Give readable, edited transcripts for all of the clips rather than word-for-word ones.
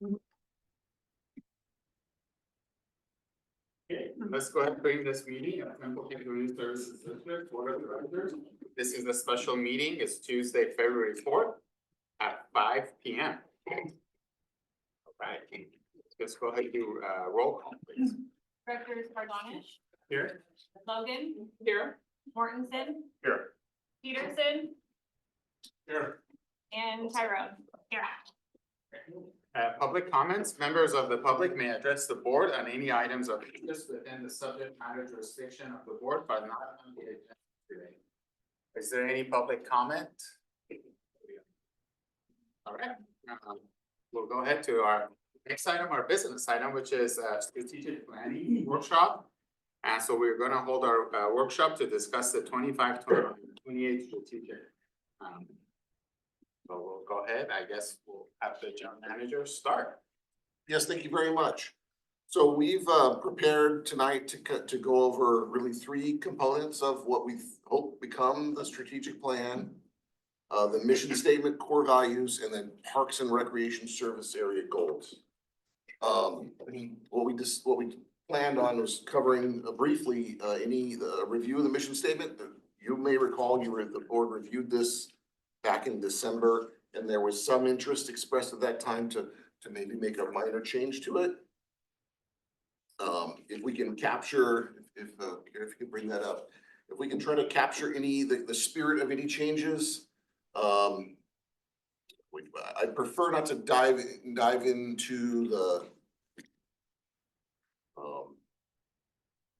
Okay, let's go ahead and bring this meeting of Temple Community Services District Board of Directors. This is a special meeting. It's Tuesday, February 4th at 5 p.m. All right, let's go ahead and do roll call, please. Directors Bardonish, Here. Logan. Here. Mortensen, Here. Peterson, Here. and Tyrone. Here. Public comments, members of the public may address the board on any items of interest within the subject matter jurisdiction of the board, but not on the agenda today. Is there any public comment? All right, we'll go ahead to our next item, our business item, which is strategic planning workshop. And so we're gonna hold our workshop to discuss the 25-28 strategic. So we'll go ahead, I guess we'll have the general manager start. Yes, thank you very much. So we've prepared tonight to go over really three components of what we hope become the strategic plan. The mission statement, core values, and then parks and recreation service area goals. What we planned on was covering briefly any review of the mission statement. You may recall the board reviewed this back in December, and there was some interest expressed at that time to maybe make a minor change to it. If we can capture, if you can bring that up, if we can try to capture the spirit of any changes. I prefer not to dive into the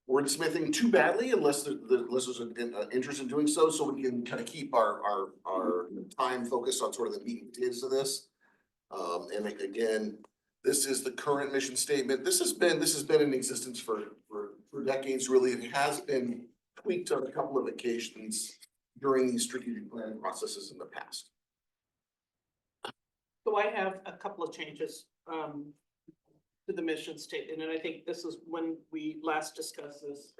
wordsmithing too badly unless there's an interest in doing so we can kind of keep our time focused on sort of the meat and potatoes of this. And again, this is the current mission statement. This has been in existence for decades, really. It has been tweaked on a couple of occasions during these strategic planning processes in the past. So I have a couple of changes to the mission statement, and I think this is when we last discussed this,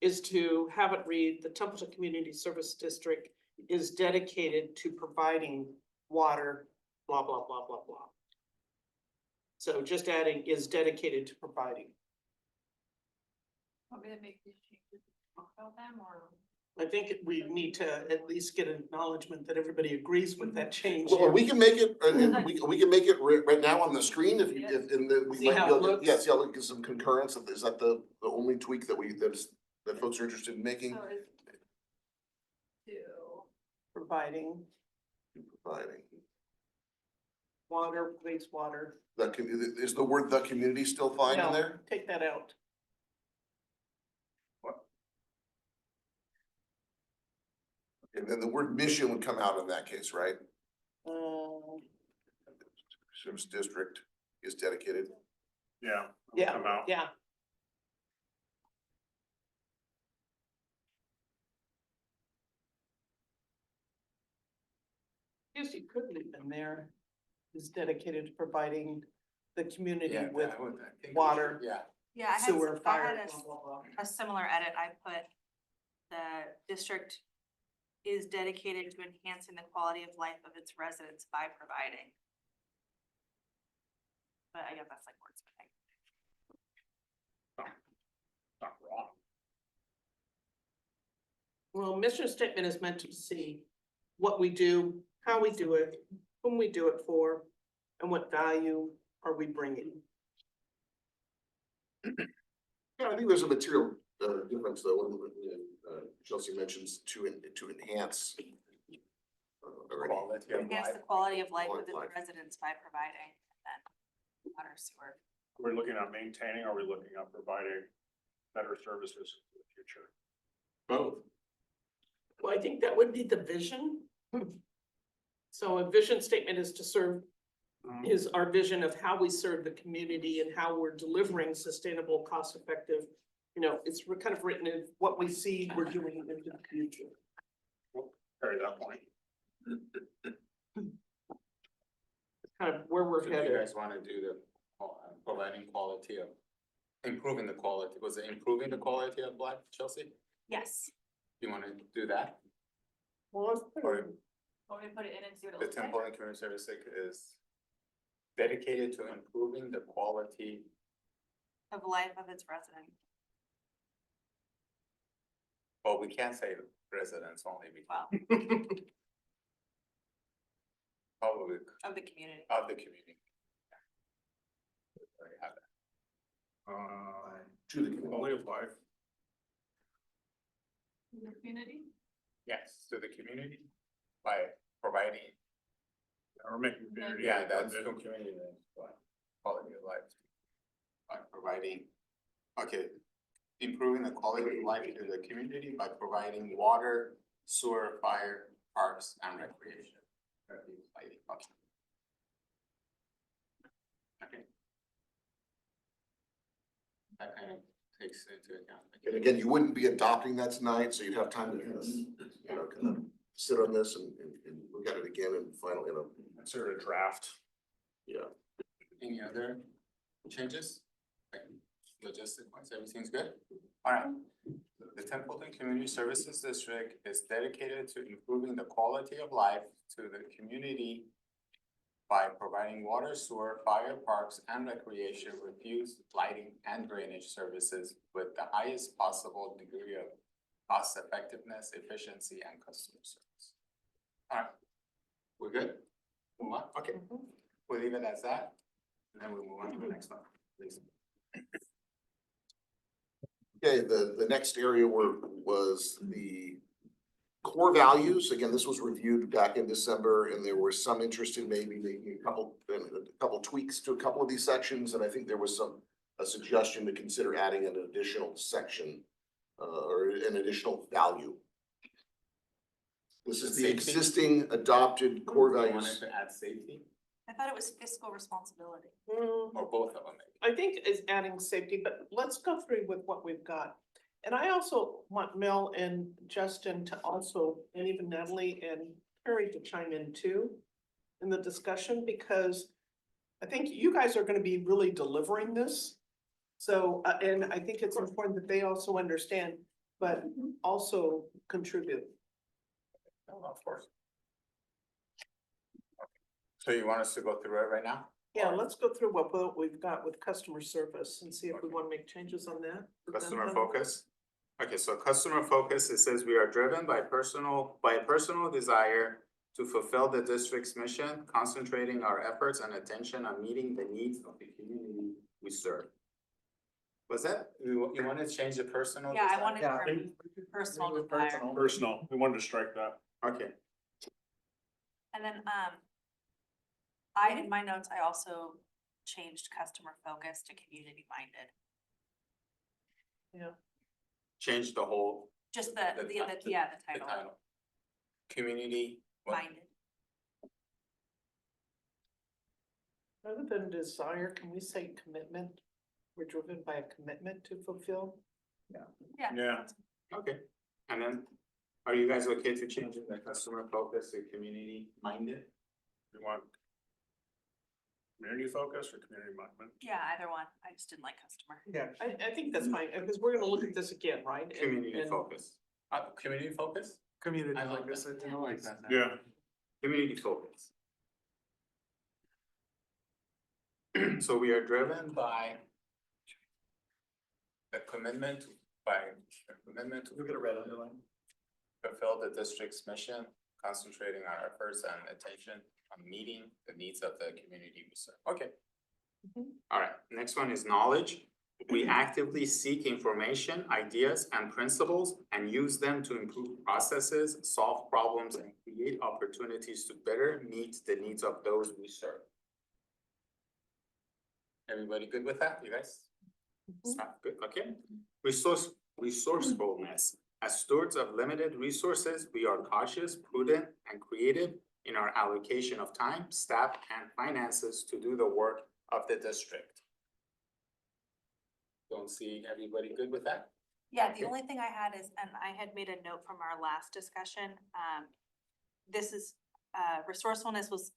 is to have it read, the Templeton Community Service District is dedicated to providing water, blah, blah, blah, blah, blah. So just adding is dedicated to providing. Want me to make these changes, talk about them, or? I think we need to at least get acknowledgement that everybody agrees with that change. Well, we can make it, we can make it right now on the screen if you, we See might how be it able to, looks? yeah, see how it gives some concurrence. Is that the only tweak that that folks are interested in making? So it's to, Providing Providing. water, wastewater. Is the word the community still fine in No, there? take that out. And then the word mission would come out in that case, right? Service district is dedicated. Yeah. Yeah, yeah. Guess you could leave in there, is dedicated to providing the community with water, Yeah. Yeah, I sewer, had, I fire, had blah, blah, blah. a similar edit. I put the district is dedicated to enhancing the quality of life of its residents by providing. But I guess that's like wordsmithing. Not wrong. Well, mission statement is meant to see what we do, how we do it, whom we do it for, and what value are we bringing. Yeah, I think there's a material difference though, when Chelsea mentions to enhance. Quality of Enhance life. the quality of life of Quality its of life. residents by providing, and then water, sewer. We're looking at maintaining, or are we looking at providing better services for the future? Both. Well, I think that would be the vision. So a vision statement is to serve, is our vision of how we serve the community and how we're delivering sustainable, cost-effective. You know, it's kind of written in what we see we're doing into the future. Carry that point. Kind of where we're So do you headed. guys wanna do the providing quality of, improving the quality, was it improving the quality of life, Chelsea? Yes. You wanna do that? Well, let's put Or it- want me to put it in and see what it the looks like? Temple and Community Service is dedicated to improving the quality. Of life of its residents. Well, we can't say residents only Well, because public of the community. of the community. There you have it. To the community. Quality of life. In the community? Yes, to the community by providing, Or making community. yeah, that's the independent. community, but quality of life. By providing, okay, improving the quality of life to the community by providing water, sewer, fire, parks, and recreation. Lighting, okay. Okay. That kind of takes into account. And again, you wouldn't be adopting that tonight, so you'd have time to kind of, kind of sit on this and look at it again and final, Consider it a draft. yeah. Any other changes? Like, logistic wise, everything's good? Alright, the Templeton Community Services District is dedicated to improving the quality of life to the community by providing water, sewer, fire, parks, and recreation, refuse, lighting, and drainage services with the highest possible degree of cost effectiveness, efficiency, and customer service. Alright, we're good? Move on, okay, we'll leave it as that, and then we'll move on to the next one, please. Okay, the next area was the core values. Again, this was reviewed back in December and there was some interest in maybe making a couple tweaks to a couple of these sections. And I think there was a suggestion to consider adding an additional section or an additional value. This is the Safety? existing adopted core You values. wanted to add safety, I thought it was fiscal responsibility. or both of them maybe? I think is adding safety, but let's go through with what we've got. And I also want Mel and Justin to also, and even Natalie and Perry to chime in too in the discussion, because I think you guys are gonna be really delivering this. So, and I think it's important that they also understand, but also contribute. No, of course. So you want us to go through it right now? Yeah, let's go through what we've got with customer service and see if we wanna make changes on that. Customer focus? Okay, so customer focus, it says we are driven by a personal desire to fulfill the district's mission, concentrating our efforts and attention on meeting the needs of the community we serve. Was that, you wanted to change the personal? Yeah, I desire? wanted Yeah. to remove personal desire. Personal, we wanted to strike that. Okay, And then, in my notes, I also changed customer focus to community minded. change the whole, Just The the ti- yeah, the the title, title. Community. what? minded. Rather than desire, can we say commitment? We're driven by a commitment to fulfill? Yeah. Yeah. Okay, and then, are you guys okay to changing the customer focus to community minded? We want community focus or community minded? Yeah, either one. I just didn't like customer. Yeah, I think that's fine, because we're gonna look at this again, right? And- Community and- focus. Community focus? Community I like focus, that. I like that. now. Yeah, Community focus. So we are driven by the commitment to Look at a red underline. fulfill the district's mission, concentrating our efforts and attention on meeting the needs of the community we serve. Okay. Mhm. All right, next one is knowledge. We actively seek information, ideas, and principles and use them to improve processes, solve problems, and create opportunities to better meet the needs of those we serve. Everybody good with that, you guys? Good, okay. Resourcefulness. As stewards of limited resources, we are cautious, prudent, and creative in our allocation of time, staff, and finances to do the work of the district. Don't see everybody good with that? Yeah, Okay. the only thing I had is, and I had made a note from our last discussion, this is, resourcefulness was,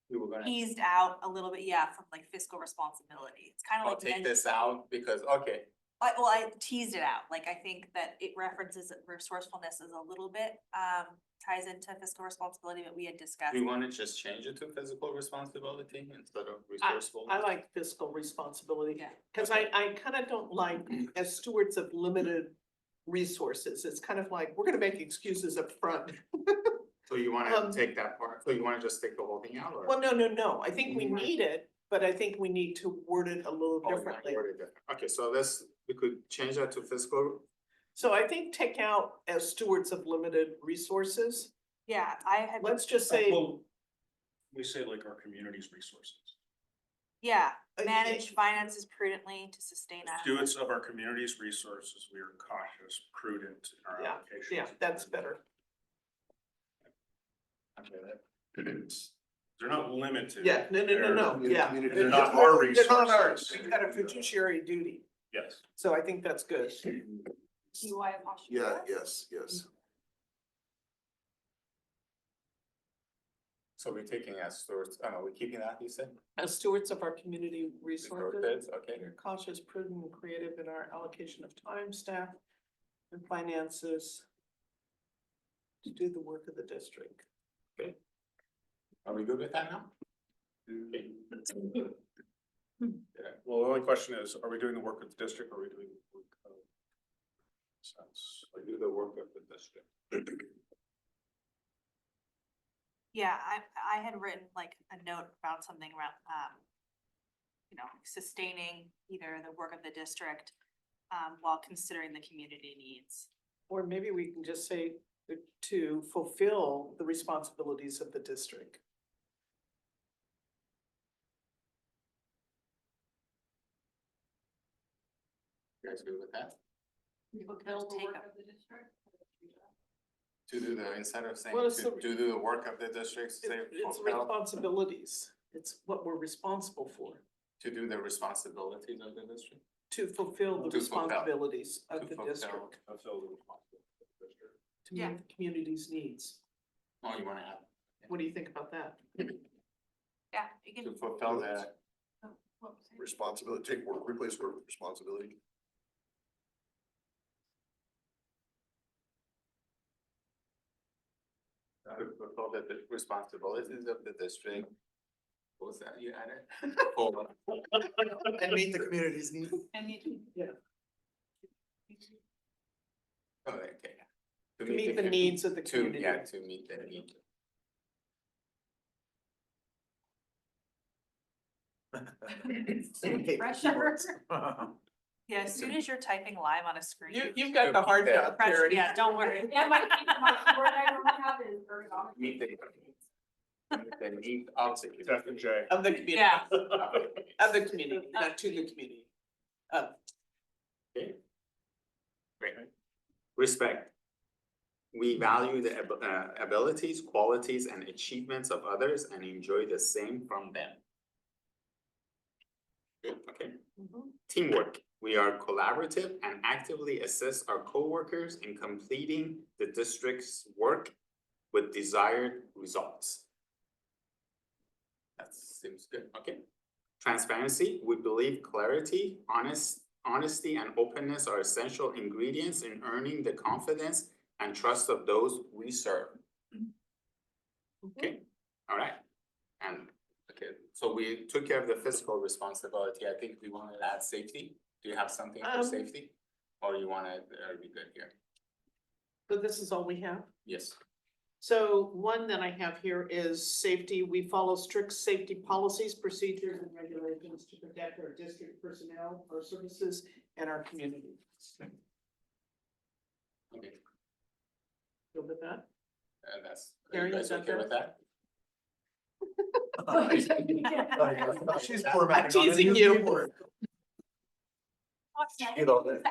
We were gonna, eased out a little bit, yeah, from like fiscal responsibility. It's kind of I'll like. take mentioned- this out because, okay, well, I teased it out, like, I think that it references resourcefulness as a little bit, ties into fiscal responsibility, but we had discussed. Do you wanna just change it to physical responsibility instead of resourceful? I like fiscal responsibility. Yeah. Cause I kind of don't like, as stewards of limited resources, it's kind of like, we're gonna make excuses up front. So you wanna Um, take that part, so you wanna just take the whole thing out or? Well, no, I think we need it, but I think we need to word it a little Oh, you wanna differently. word it different. Okay, so we could change that to fiscal, So I think take out as stewards of limited resources, Yeah, I had, let's just say. Well, we say like our community's resources. yeah, Uh, manage finances prudently to sustain us. Stewards of our community's resources, we are cautious, prudent in our Yeah, allocations. Yeah, that's better. They're not limited. Yeah, no, Community- yeah. community- They're not our They're not ours, resources. we've got a fiduciary duty, Yes. so I think that's good. UI apostrophe Yeah, S? yes. so we're taking as stewards, we're keeping that, you said? As stewards of our community resources, Resources, okay. we're cautious, prudent, and creative in our allocation of time, staff, and finances to do the work of the district. Are we good with that now? Okay. Well, the only question is, are we doing the work of the district or are we doing the work of? Sense. We do the work of the district. Yeah, I had written like a note about something around, sustaining either the work of the district, while considering the community needs. Or maybe we can just say to fulfill the responsibilities of the district. You guys good with that? Fulfill the take work up. of the district? To do the, instead of saying Well, it's to the- do the work of the district, say It's fulfill, responsibilities, it's what we're responsible for, to do the responsibilities of the district? to fulfill the To fulfill. responsibilities of To the fulfill. district, Fulfill the responsibility of the district. to Yeah. meet the community's needs. Oh, you wanna add, What do you think about that? Yeah, you can. to fulfill the, What was it? Responsibility, take work, replace word with responsibility. to fulfill the responsibilities of the district. What was that you added? Oh, And meet the community's needs. And you. oh, okay. To meet the needs of the To, community. yeah, to meet the need. Pressure. Yeah, as soon as you're typing live on a screen. You've got the hard Yeah. job, Pressure, Charity. yeah, don't worry. Yeah, my word I don't have is ergonomic. Meet the needs of the community. F and J. Of the community, Yeah. of the community, not to the community. Okay. Great. Respect. We value the abilities, qualities, and achievements of others and enjoy the same from them. Good, okay. Teamwork. We are collaborative and actively assist our coworkers in completing the district's work with desired results. That seems good, okay. Transparency. We believe clarity, honesty, and openness are essential ingredients in earning the confidence and trust of those we serve. Okay, all right. And, okay, so we took care of the fiscal responsibility. I think we wanted to add safety. Do you have something for safety? Or you wanna, are we good here? So this is all we have? Yes. So one that I have here is safety. We follow strict safety policies, procedures, and regulations to protect our district personnel, our services, and our community. Okay, Good with that? that's, are Karen, you you guys got okay with that? She's I'm formatting. on the teasing new you. keyboard. Get all that.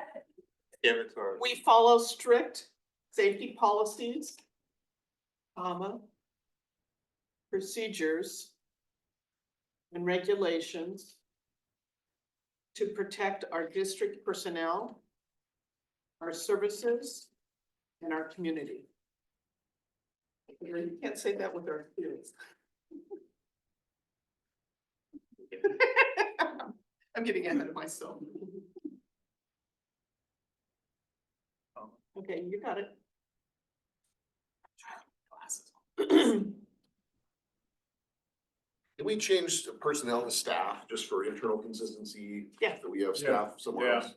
Give it to her. We follow strict safety policies, procedures, and regulations to protect our district personnel, our services, and our community. You can't say that with our kids. I'm getting ahead of myself. Okay, you got it. Glasses. Can we change personnel to staff just for internal consistency? Yeah. That we have staff somewhere Yeah. else?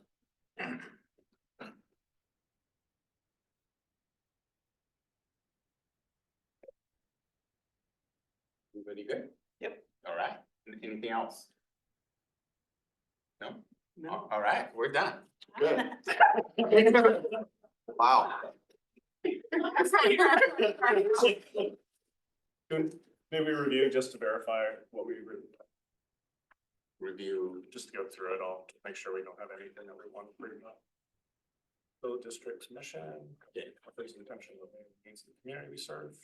Everybody good? Yep. All right, anything else? No? No. All right, we're done. Good. Wow. Maybe review just to verify what we Review. just to go through it all, to make sure we don't have anything that we want to bring up. The district's mission, please attention to the needs of the community we serve.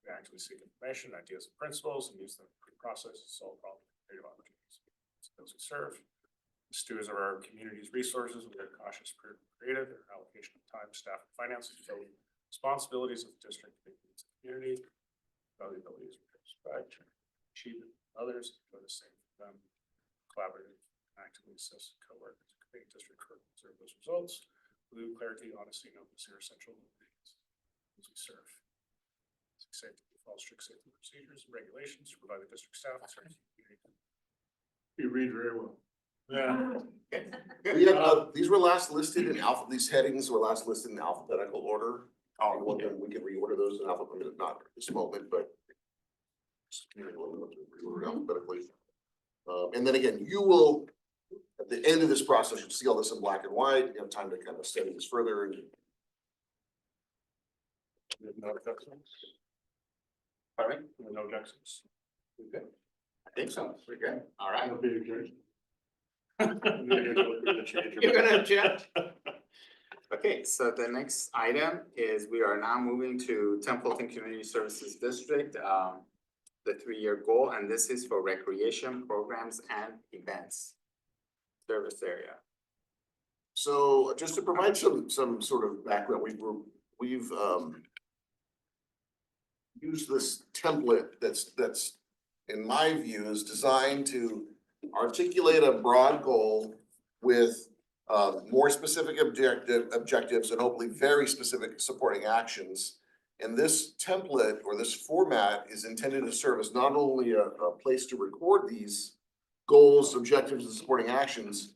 We actually seek information, ideas and principles and use them to process and solve problems, creative opportunities. to Those we serve. Stewards of our community's resources, we are cautious, prudent, creative in our allocation of time, staff, and finances, so responsibilities of the district, the needs of the community, valuabilities, respect, achievement of others, do the same for them. Collaborative, actively assist co-workers, create district work, serve those results. Blue clarity, honesty, and openness are essential ingredients as we serve. Safety, follow strict safety procedures and regulations to provide the district staff and service the community. You read very well. Yeah. These were last listed in these headings were last listed in alphabetical order. Oh, We can reorder those in alphabetical, not at this moment, but. Just reorder alphabetically. And then again, you will, at the end of this process, you'll see all this in black and white, you have time to kind of study this further and. No objections? Pardon me? No objections? We good? I think so, we're good. All right. That'll be a good. You're You're gonna object? Okay, so the next item is we are now moving to Templeton Community Services District, the 3-year goal, and this is for recreation programs and events. Service area. So just to provide some sort of background, we've used this template that's in my view is designed to articulate a broad goal with more specific objectives and hopefully very specific supporting actions. And this template or this format is intended to serve as not only a place to record these goals, objectives, and supporting actions,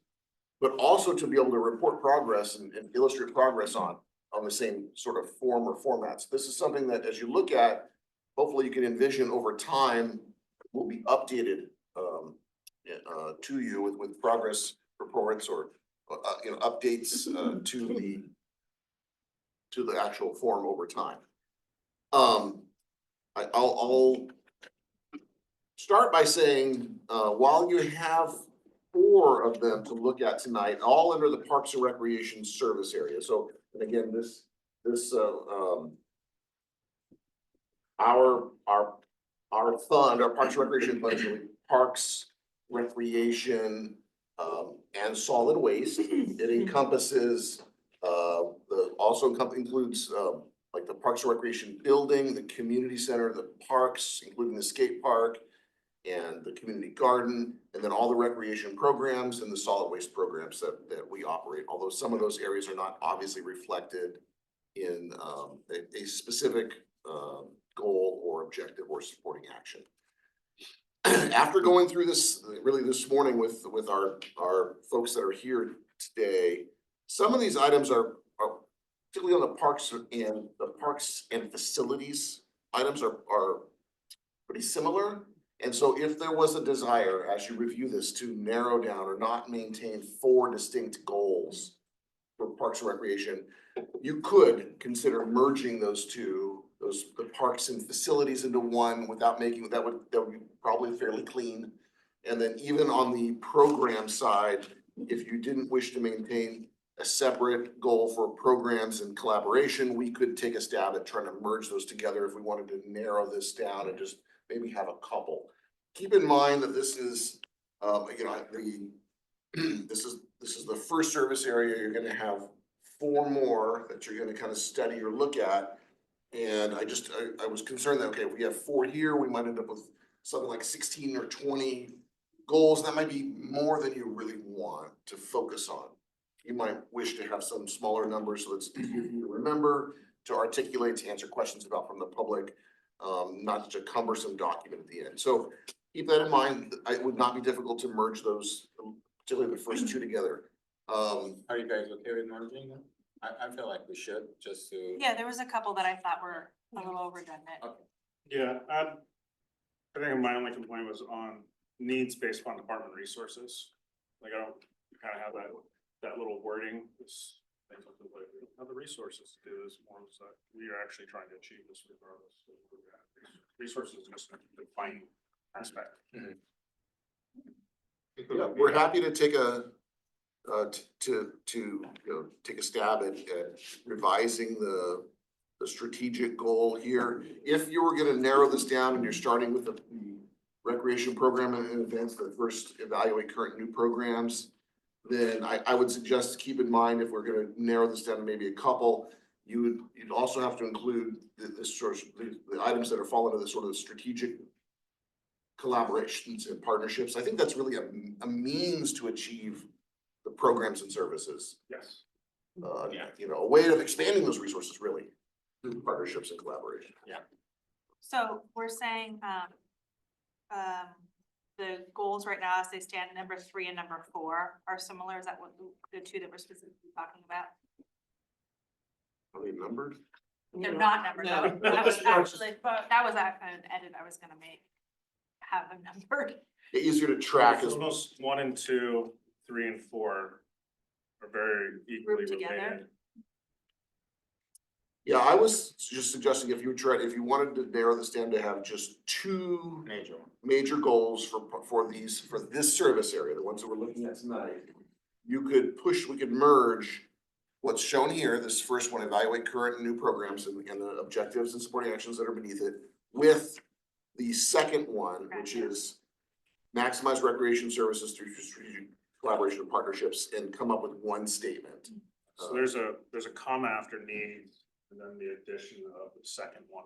but also to be able to report progress and illustrate progress on the same sort of form or formats. This is something that as you look at, hopefully you can envision over time will be updated to you with progress reports or updates to the actual form over time. I'll start by saying, while you have 4 of them to look at tonight, all under the Parks and Recreation Service area. So, and again, our fund, our Parks and Recreation fund is really Parks, Recreation, and Solid Waste. It encompasses, includes, like the Parks and Recreation building, the community center, the parks, including the skate park, and the community garden, and then all the recreation programs and the solid waste programs that we operate, although some of those areas are not obviously reflected in a specific goal or objective or supporting action. After going through this really this morning with our folks that are here today, some of these items are particularly on the parks and facilities items are pretty similar. And so if there was a desire, as you review this, to narrow down or not maintain 4 distinct goals for Parks and Recreation, you could consider merging those two, the parks and facilities into one without making, that would be probably fairly clean. And then even on the program side, if you didn't wish to maintain a separate goal for programs and collaboration, we could take a stab at trying to merge those together if we wanted to narrow this down and just maybe have a couple. Keep in mind that this is, this is the first service area. You're gonna have 4 more that you're gonna kind of study or look at. And I was concerned that, okay, if we have 4 here, we might end up with something like 16 or 20 goals. That might be more than you really want to focus on. you might wish to have some smaller numbers, so it's easier for you to remember, to articulate, to answer questions about from the public. Not such a cumbersome document at the end. So keep that in mind. It would not be difficult to merge those, particularly the first two together. Are you guys okay with merging them? I feel like we should, just to. Yeah, there was a couple that I thought were a little redundant. Okay. Yeah, I think my only complaint was on needs based upon department resources. Like, I don't kind of have that little wording, this, things like, we don't have the resources to do this, more so we are actually trying to achieve this regardless. of where we're at. Resources is just a defining aspect. Yeah, we're happy to take take a stab at revising the strategic goal here. If you were gonna narrow this down and you're starting with the recreation program and events that first evaluate current new programs, then I would suggest to keep in mind, if we're gonna narrow this down to maybe a couple, you'd also have to include the items that are fall into the sort of strategic collaborations and partnerships. I think that's really a means to achieve the programs and services. Yes. A way of expanding those resources really through partnerships and collaboration. So we're saying, the goals right now, as they stand, number 3 and number 4 are similar. Is that what the two that we're specifically talking about? Are they numbered? They're not numbered. No. That was actually, that was an edit I was gonna make. Have them numbered. Easier to track as Almost 1 and 2, 3 and 4 are very equally Grouped together? related. Yeah, I was just suggesting if you wanted to narrow this down to have just two major goals for this service area, the ones that we're looking at tonight. We could merge what's shown here, this first one, evaluate current and new programs and the objectives and supporting actions that are beneath it, with the second one, which is maximize recreation services through strategic collaboration and partnerships, and come up with one statement. So there's a comma after needs, and then the addition of the second one.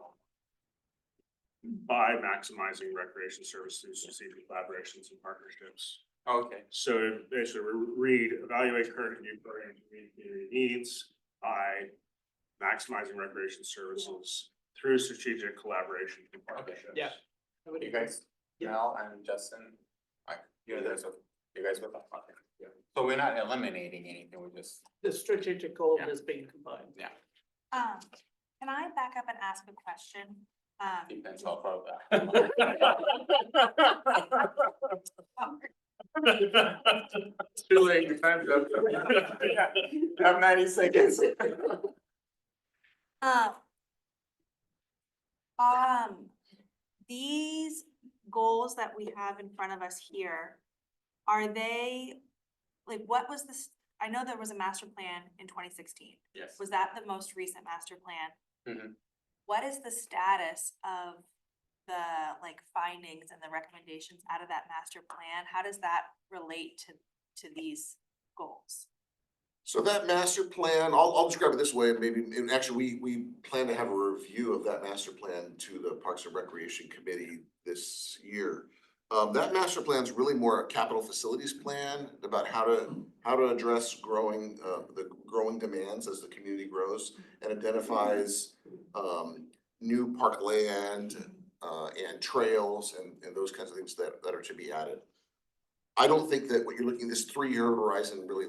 By maximizing recreation services, strategic collaborations and partnerships. Okay, So basically, read, evaluate current and new programs to meet community needs by maximizing recreation services through strategic collaboration and partnerships. Yeah. you guys, Mel and Justin, you guys with us? Okay. Yeah. So we're not eliminating anything, we're just, The strategic goal Yeah. is being combined. Can I back up and ask a question? depends how far that. Too late, your time's up. Have 90 seconds. These goals that we have in front of us here, are they, like, what was this? I know there was a master plan in 2016. Yes. Was that the most recent master plan? Mhm. What is the status of the findings and the recommendations out of that master plan? How does that relate to these goals? So that master plan, I'll describe it this way, and actually, we plan to have a review of that master plan to the Parks and Recreation Committee this year. That master plan is really more a capital facilities plan about how to address the growing demands as the community grows, and identifies new park land and trails and those kinds of things that are to be added. I don't think that what you're looking, this 3-year horizon really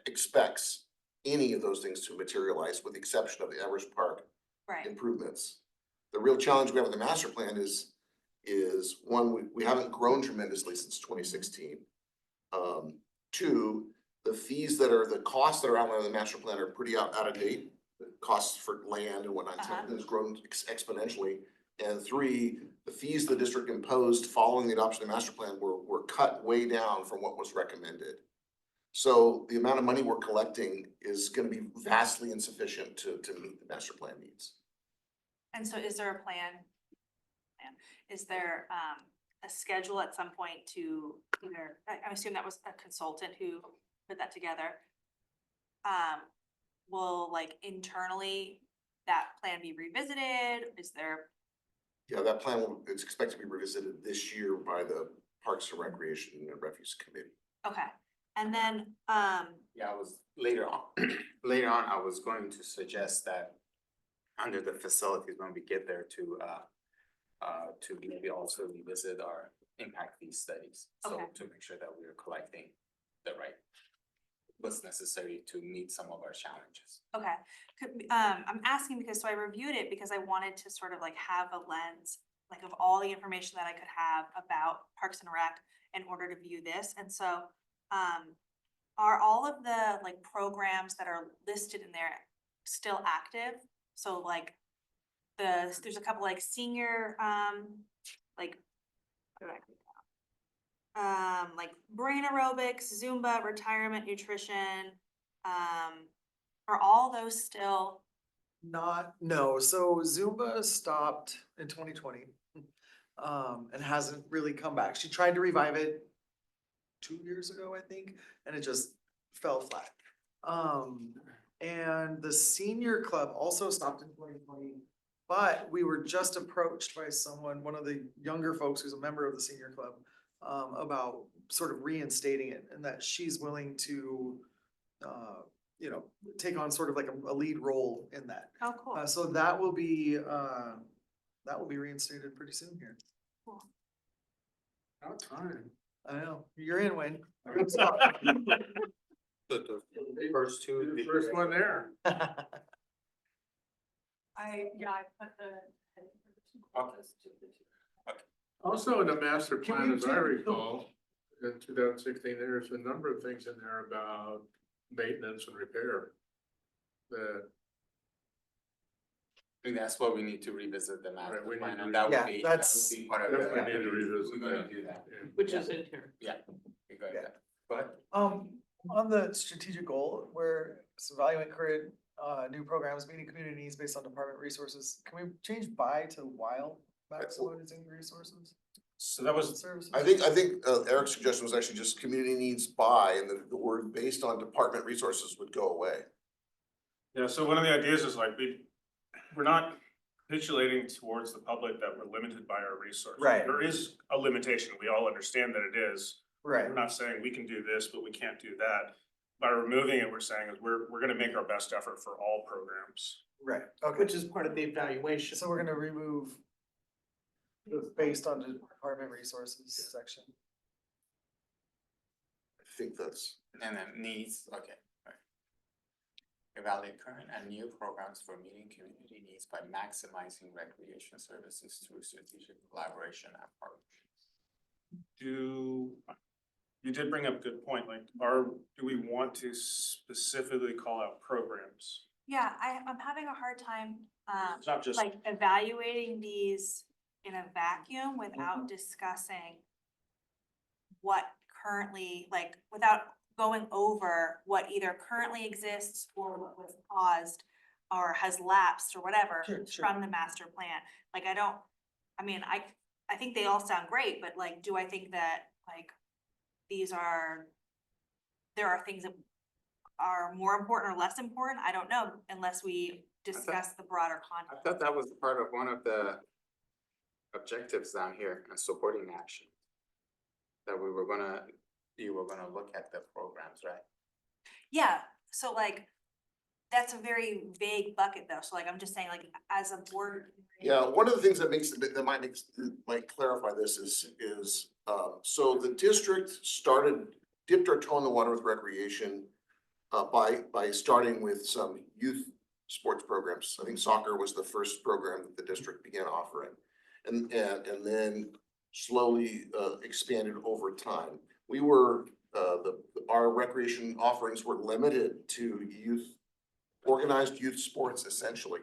expects any of those things to materialize, with the exception of the Everest Park Right. improvements. The real challenge we have with the master plan is one, we haven't grown tremendously since 2016. 2, the costs that are outlined in the master plan are pretty out of date. The costs for land and whatnot has grown exponentially. And 3, the fees the district imposed following the adoption of the master plan were cut way down from what was recommended. So the amount of money we're collecting is gonna be vastly insufficient to meet the master plan needs. And so is there a plan? Is there a schedule at some point to either, I assume that was a consultant who put that together. Will internally that plan be revisited? Is there, Yeah, that plan it's expected to be revisited this year by the Parks and Recreation and Refuse Committee. okay, And then, Yeah, I was later on, later on, I was going to suggest that under the facilities, when we get there to maybe also revisit our impact fee studies. So Okay. to make sure that we're collecting the right, what's necessary to meet some of our challenges. okay, I'm asking because, so I reviewed it because I wanted to sort of like have a lens, like of all the information that I could have about Parks and Rec in order to view this, and so, are all of the like programs that are listed in there still active? So like, there's a couple like senior, like. what do I click on? Like brain aerobics, Zumba, retirement, nutrition, are all those still? No, so Zumba stopped in 2020. And hasn't really come back. She tried to revive it 2 years ago, I think, and it just fell flat. And the senior club also stopped in 2020. But we were just approached by someone, one of the younger folks who's a member of the senior club, about sort of reinstating it, and that she's willing to, take on sort of like a lead role in that. Oh, cool. So that will be reinstated pretty soon here. About time. I know, you're in, Wayne. The first two. The first one there. I put the. Also in the master Can plan, we as I take the- recall, in 2016, there's a number of things in there about maintenance and repair. That, I think that's what we need to revisit the master Right, we need plan, to and that Yeah, would be, that that's- would be part of the. definitely need to revisit We're gonna that. do that, Yeah. Which is in here. we're going to, but On the strategic goal, where it's evaluate current, new programs, meeting community needs based on department resources, can we change by to while maximizing resources? So that was, Services? I think Eric's suggestion was actually just community needs by, and the word based on department resources would go away. yeah, so one of the ideas is like, we're not capitulating towards the public that we're limited by our resources. Right. There is a limitation, we all understand that it is. Right, We're not saying we can do this, but we can't do that. By removing it, we're saying is we're gonna make our best effort for all programs. right, okay, Which is part of the evaluation. so we're gonna remove the based on department resources section. I think that's, and then needs, okay, right. Evaluate current and new programs for meeting community needs by maximizing recreation services through strategic collaboration and partnership. You did bring up a good point, like, do we want to specifically call out programs? Yeah, I'm having a hard time, It's not just, like evaluating these in a vacuum without discussing what currently, like, without going over what either currently exists or what was paused or has lapsed or whatever Sure, sure. from the master plan. Like, I think they all sound great, but like, do I think that like there are things that are more important or less important? I don't know, unless we discuss the broader I context. thought that was part of one of the objectives down here, and supporting action. That you were gonna look at the programs, right? Yeah, so like, that's a very vague bucket though, so like, I'm just saying, like, as a board. yeah, one of the things might clarify this is, so the district dipped our toe in the water with recreation by starting with some youth sports programs. I think soccer was the first program that the district began offering. And then slowly expanded over time. We were, our recreation offerings were limited to organized youth sports essentially.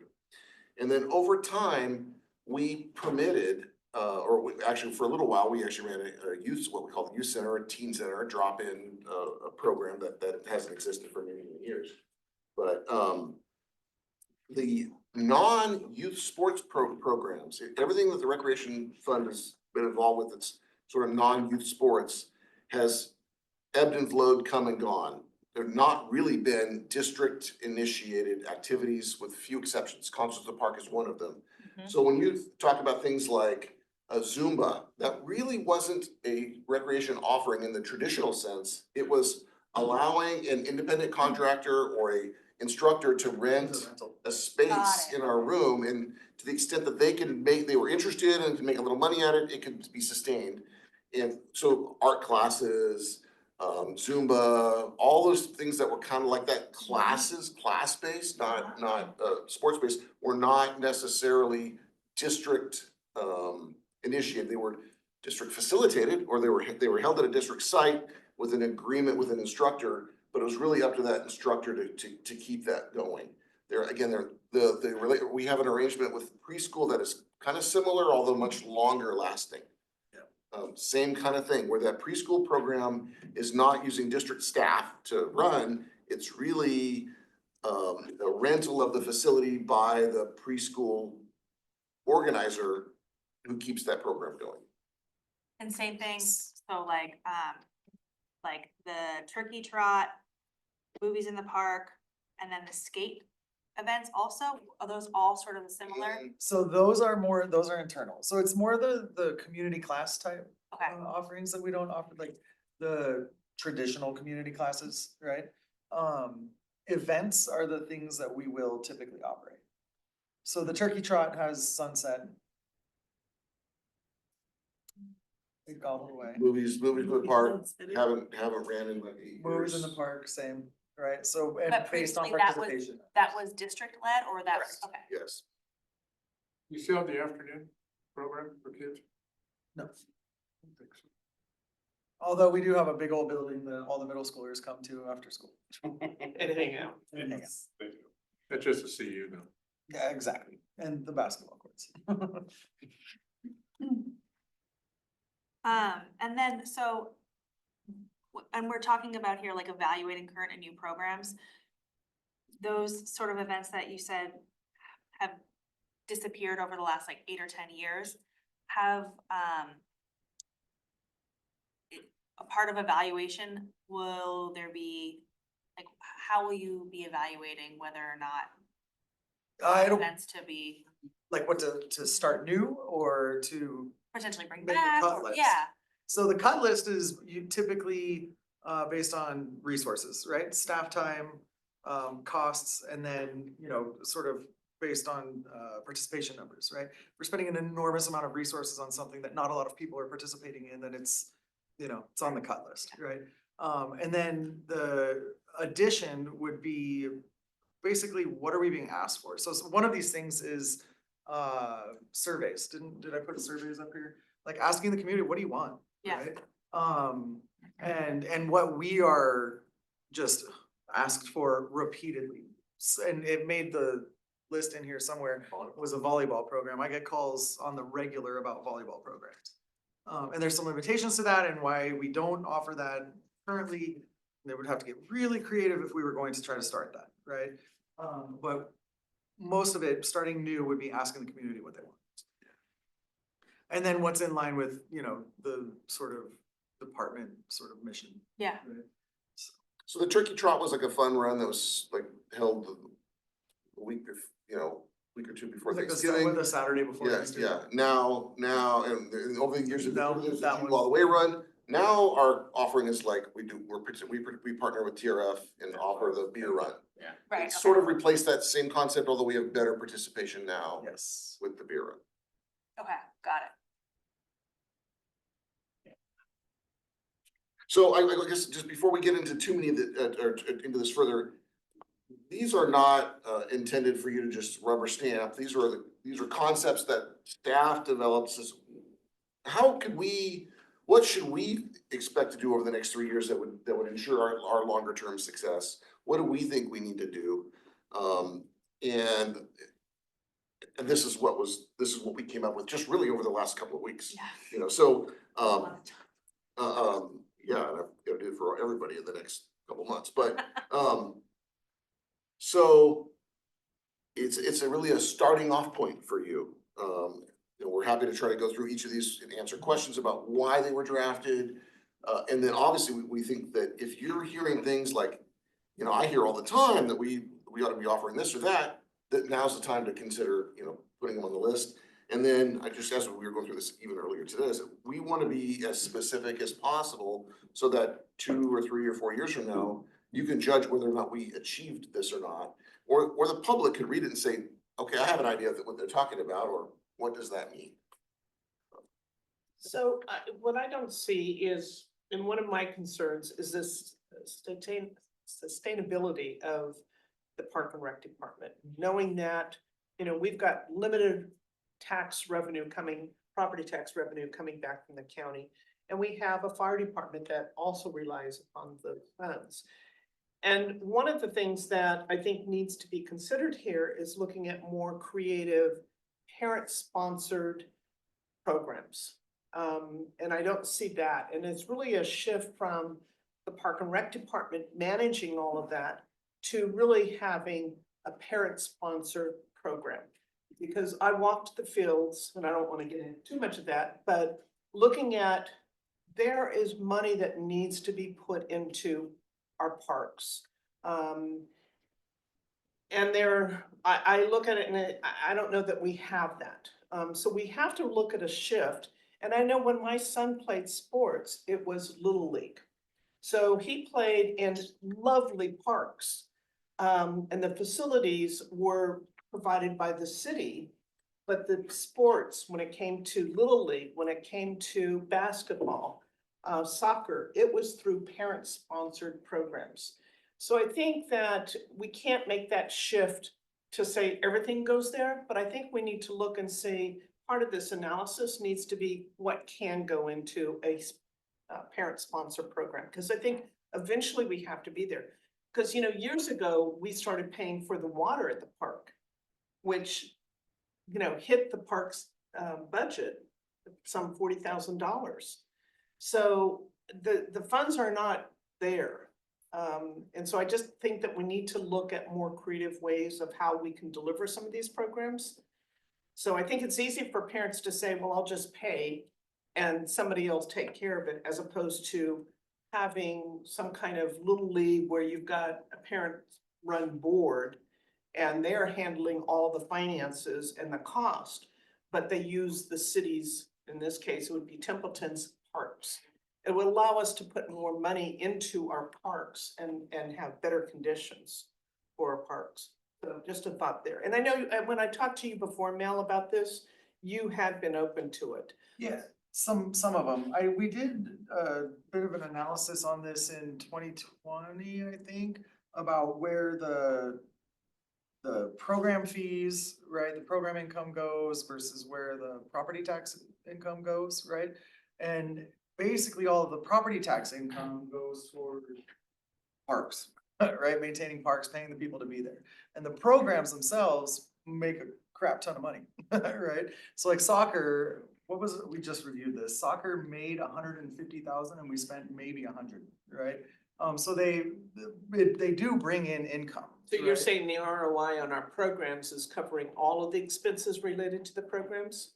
And then over time, we permitted, actually for a little while, we actually ran a youth, what we call the youth center, a teen center, a drop-in, a program that hasn't existed for many, many years. But the non-youth sports programs, everything that the Recreation Fund has been involved with, it's sort of non-youth sports, has ebbed and flowed, come and gone. There've not really been district-initiated activities with few exceptions. Concerts in the Park is one of them. Mhm. So when you talk about things like Zumba, that really wasn't a recreation offering in the traditional sense. It was allowing an independent contractor or a instructor to rent a space Got it. in our room, and to the extent that they were interested and can make a little money at it, it could be sustained. And so art classes, Zumba, all those things that were kind of like that class-based, not sports-based, were not necessarily district initiated. They were district facilitated, or they were held at a district site with an agreement with an instructor, but it was really up to that instructor to keep that going. We have an arrangement with preschool that is kind of similar, although much longer lasting. Same kind of thing, where that preschool program is not using district staff to run, it's really a rental of the facility by the preschool organizer who keeps that program going. And same thing, so like the turkey trot, movies in the park, and then the skate events also, are those all sort of similar? So those are internal. So it's more the community class type Okay, offerings that we don't offer, like the traditional community classes, right? Events are the things that we will typically operate. So the turkey trot has sunset. Think all the way. Movies in the park, haven't ran in like 8 years. Movies in the park, same, right? So, and But based on previously that was- participation. that was district led or that was, okay. Yes. You still have the afternoon program for kids? No. I don't think so. Although we do have a big old building that all the middle schoolers come to after school. And hang out. And hang out. They do. That's just to see you now. Yeah, exactly. And the basketball courts. And then, so, and we're talking about here like evaluating current and new programs. Those sort of events that you said have disappeared over the last like 8 or 10 years, have, a part of evaluation, will there be, like, how will you be evaluating whether or not I don't, events to be like what to start new or to, potentially bring Make the back, cut or, list. yeah, so the cut list is you typically based on resources, right? Staff time, costs, and then, sort of based on participation numbers, right? If we're spending an enormous amount of resources on something that not a lot of people are participating in, then it's on the cut list, right? And then the addition would be basically, what are we being asked for? So one of these things is surveys. Did I put surveys up here? Like asking the community, what do you want? Yeah. Right? And what we are just asked for repeatedly. And it made the list in here somewhere, was a volleyball program. I get calls on the regular about volleyball programs. And there's some limitations to that and why we don't offer that currently. They would have to get really creative if we were going to try to start that, right? But most of it, starting new, would be asking the community what they want. And then what's in line with, the sort of department sort of mission. yeah. Right? So the turkey trot was like a fun run that was like held a week, week or two before Like Thanksgiving. the Saturday before. Yeah, Easter. yeah. Now, and over the years, Now, there's that the Keep one. All the Way run. Now our offering is like, we partner with TRF and offer the beer run. Right, It's okay. sort of replaced that same concept, although we have better participation now Yes. with the beer run. Okay, got it. So I guess just before we get into too many of the, or into this further, these are not intended for you to just rubber stamp. These are concepts that staff develops as, what should we expect to do over the next 3 years that would ensure our longer term success? What do we think we need to do? And this is what we came up with just really over the last couple of weeks. Yeah. So, yeah, and I'm gonna do it for everybody in the next couple months, but, so it's really a starting off point for you. We're happy to try to go through each of these and answer questions about why they were drafted. And then obviously, we think that if you're hearing things like, I hear all the time that we ought to be offering this or that now's the time to consider, putting them on the list. And then I just, as we were going through this even earlier today, is that we wanna be as specific as possible so that 2 or 3 or 4 years from now, you can judge whether or not we achieved this or not. Or the public could read it and say, okay, I have an idea of what they're talking about, or what does that mean? So what I don't see is, and one of my concerns is this sustainability of the Park and Rec Department, knowing that, you know, we've got limited tax revenue coming, property tax revenue coming back from the county. And we have a fire department that also relies upon the funds. And one of the things that I think needs to be considered here is looking at more creative parent-sponsored programs. And I don't see that. And it's really a shift from the Park and Rec Department managing all of that to really having a parent-sponsored program. Because I walked the fields, and I don't want to get into too much of that, but looking at, there is money that needs to be put into our parks. And I look at it and I don't know that we have that. So we have to look at a shift. And I know when my son played sports, it was Little League. So he played in lovely parks. And the facilities were provided by the city. But the sports, when it came to Little League, when it came to basketball, soccer, it was through parent-sponsored programs. So I think that we can't make that shift to say everything goes there, but I think we need to look and see, part of this analysis needs to be what can go into a parent-sponsored program, because I think eventually we have to be there. Because, you know, years ago, we started paying for the water at the park, which, you know, hit the park's budget, some $40,000. So the funds are not there. And so I just think that we need to look at more creative ways of how we can deliver some of these programs. So I think it's easy for parents to say, well, I'll just pay and somebody else take care of it, as opposed to having some kind of Little League where you've got a parent-run board and they're handling all the finances and the cost, but they use the city's, in this case, it would be Templeton's parks. It would allow us to put more money into our parks and have better conditions for our parks. So just a thought there. And I know when I talked to you before, Mel, about this, you had been open to it. Yeah, some of them. We did a bit of an analysis on this in 2020, I think, about where the program fees, right, the program income goes versus where the property tax income goes, right? And basically all of the property tax income goes toward parks, right? Maintaining parks, paying the people to be there. And the programs themselves make a crap ton of money, right? So like soccer, what was it? We just reviewed this. Soccer made 150,000 and we spent maybe 100, right? So they do bring in income. So you're right? saying the ROI on our programs is covering all of the expenses related to the programs?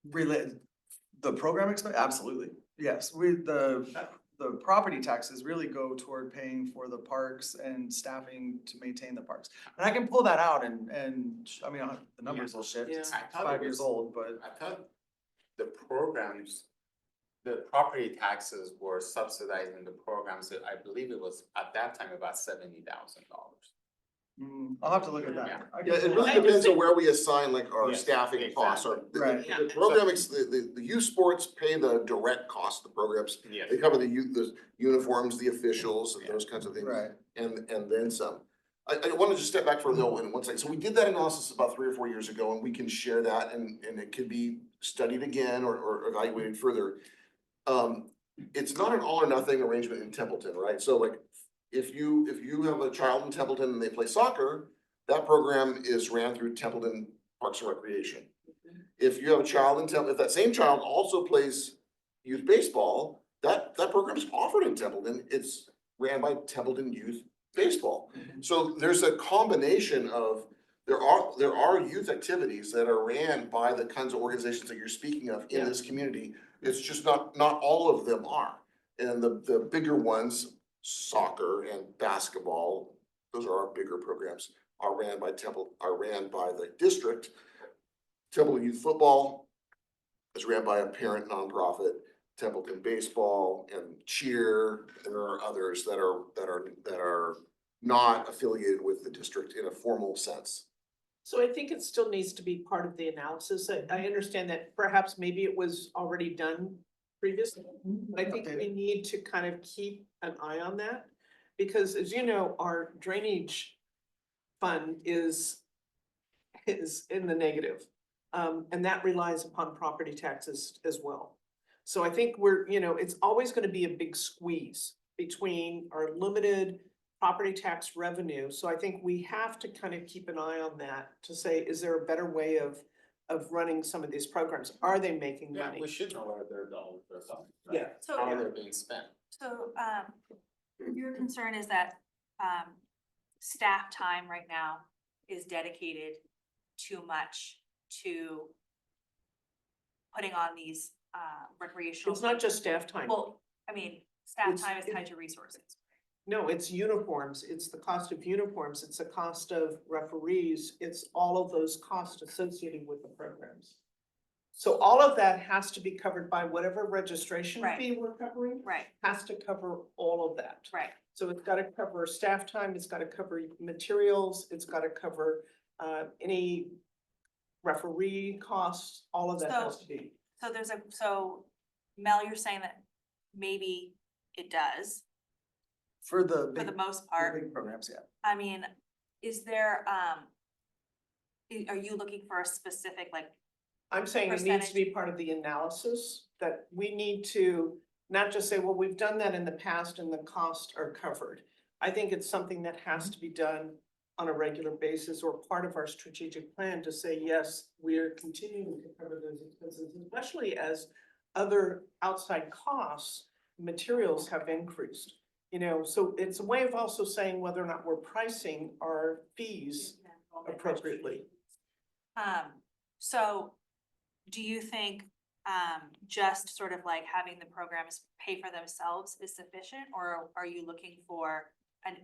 The program expense, absolutely, yes, the property taxes really go toward paying for the parks and staffing to maintain the parks. And I can pull that out and, I mean, the numbers will shift, Yeah. it's I thought 5 it years was- old, but. I thought the programs, the property taxes were subsidizing the programs, I believe it was at that time about $70,000. I'll have to look at Yeah. that. I Yeah, can it pull really that. depends on where we assign like our Yes, staffing costs or exactly. Right. the program, the youth sports pay the direct cost of the programs. Yes. They cover the uniforms, the officials, and Yeah. those kinds of things. Right. And then some. I wanted to step back for a little in one second. So we did that analysis about 3 or 4 years ago, and we can share that and it could be studied again or evaluated further. It's not an all or nothing arrangement in Templeton, right? So like, if you have a child in Templeton and they play soccer, that program is ran through Templeton Parks and Recreation. If you have a child in Templeton, if that same child also plays youth baseball, that program is offered in Templeton. It's ran by Templeton Youth Baseball. So there's a combination of, there are youth activities that are ran by the kinds of organizations that you're speaking of in Yeah. this community. It's just not all of them are. And the bigger ones, soccer and basketball, those are our bigger programs, are ran by the district. Templeton Youth Football is ran by a parent nonprofit. Templeton Baseball and Cheer, there are others that are not affiliated with the district in a formal sense. So I think it still needs to be part of the analysis. I understand that perhaps maybe it was already done previously. But I think we need to kind of keep an eye on that, because as you know, our drainage fund is in the negative. And that relies upon property taxes as well. So I think it's always gonna be a big squeeze between our limited property tax revenue. So I think we have to kind of keep an eye on that to say, is there a better way of running some of these programs? Are they making Yeah, money? we should know where their dollars are going. Yeah. So- How they're being spent. So, your concern is that, staff time right now is dedicated too much to putting on these, recreational. It's not just staff time. Well, I mean, staff It's- time is tied to resources. No, it's uniforms, it's the cost of uniforms, it's the cost of referees, it's all of those costs associated with the programs. So all of that has to be covered by whatever registration Right. fee we're covering, Right, has to cover all of that. right. So it's gotta cover staff time, it's gotta cover materials, it's gotta cover any referee costs, all of that has to be. So Mel, you're saying that maybe it does, For the for big, the most the part. big programs, yeah. I mean, is there, are you looking for a specific, like, I'm saying it needs to be part of the analysis, that we need to not just say, well, we've done that in the past and the costs are covered. I think it's something that has to be done on a regular basis or part of our strategic plan to say, yes, we're continuing to cover those expenses, especially as other outside costs, materials have increased. So it's a way of also saying whether or not we're pricing our fees appropriately. So do you think, just sort of like having the programs pay for themselves is sufficient, or are you looking for an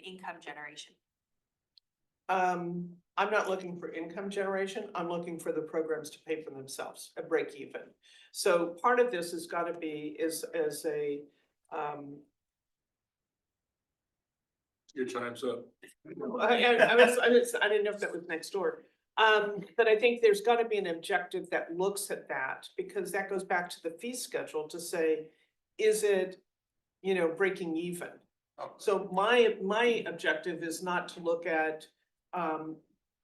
income generation? I'm not looking for income generation, I'm looking for the programs to pay for themselves, a break even. So part of this has gotta be as a, Your time's up. I didn't know if that was next door. But I think there's gotta be an objective that looks at that, because that goes back to the fee schedule to say, is it, breaking even? Oh. So my objective is not to look at,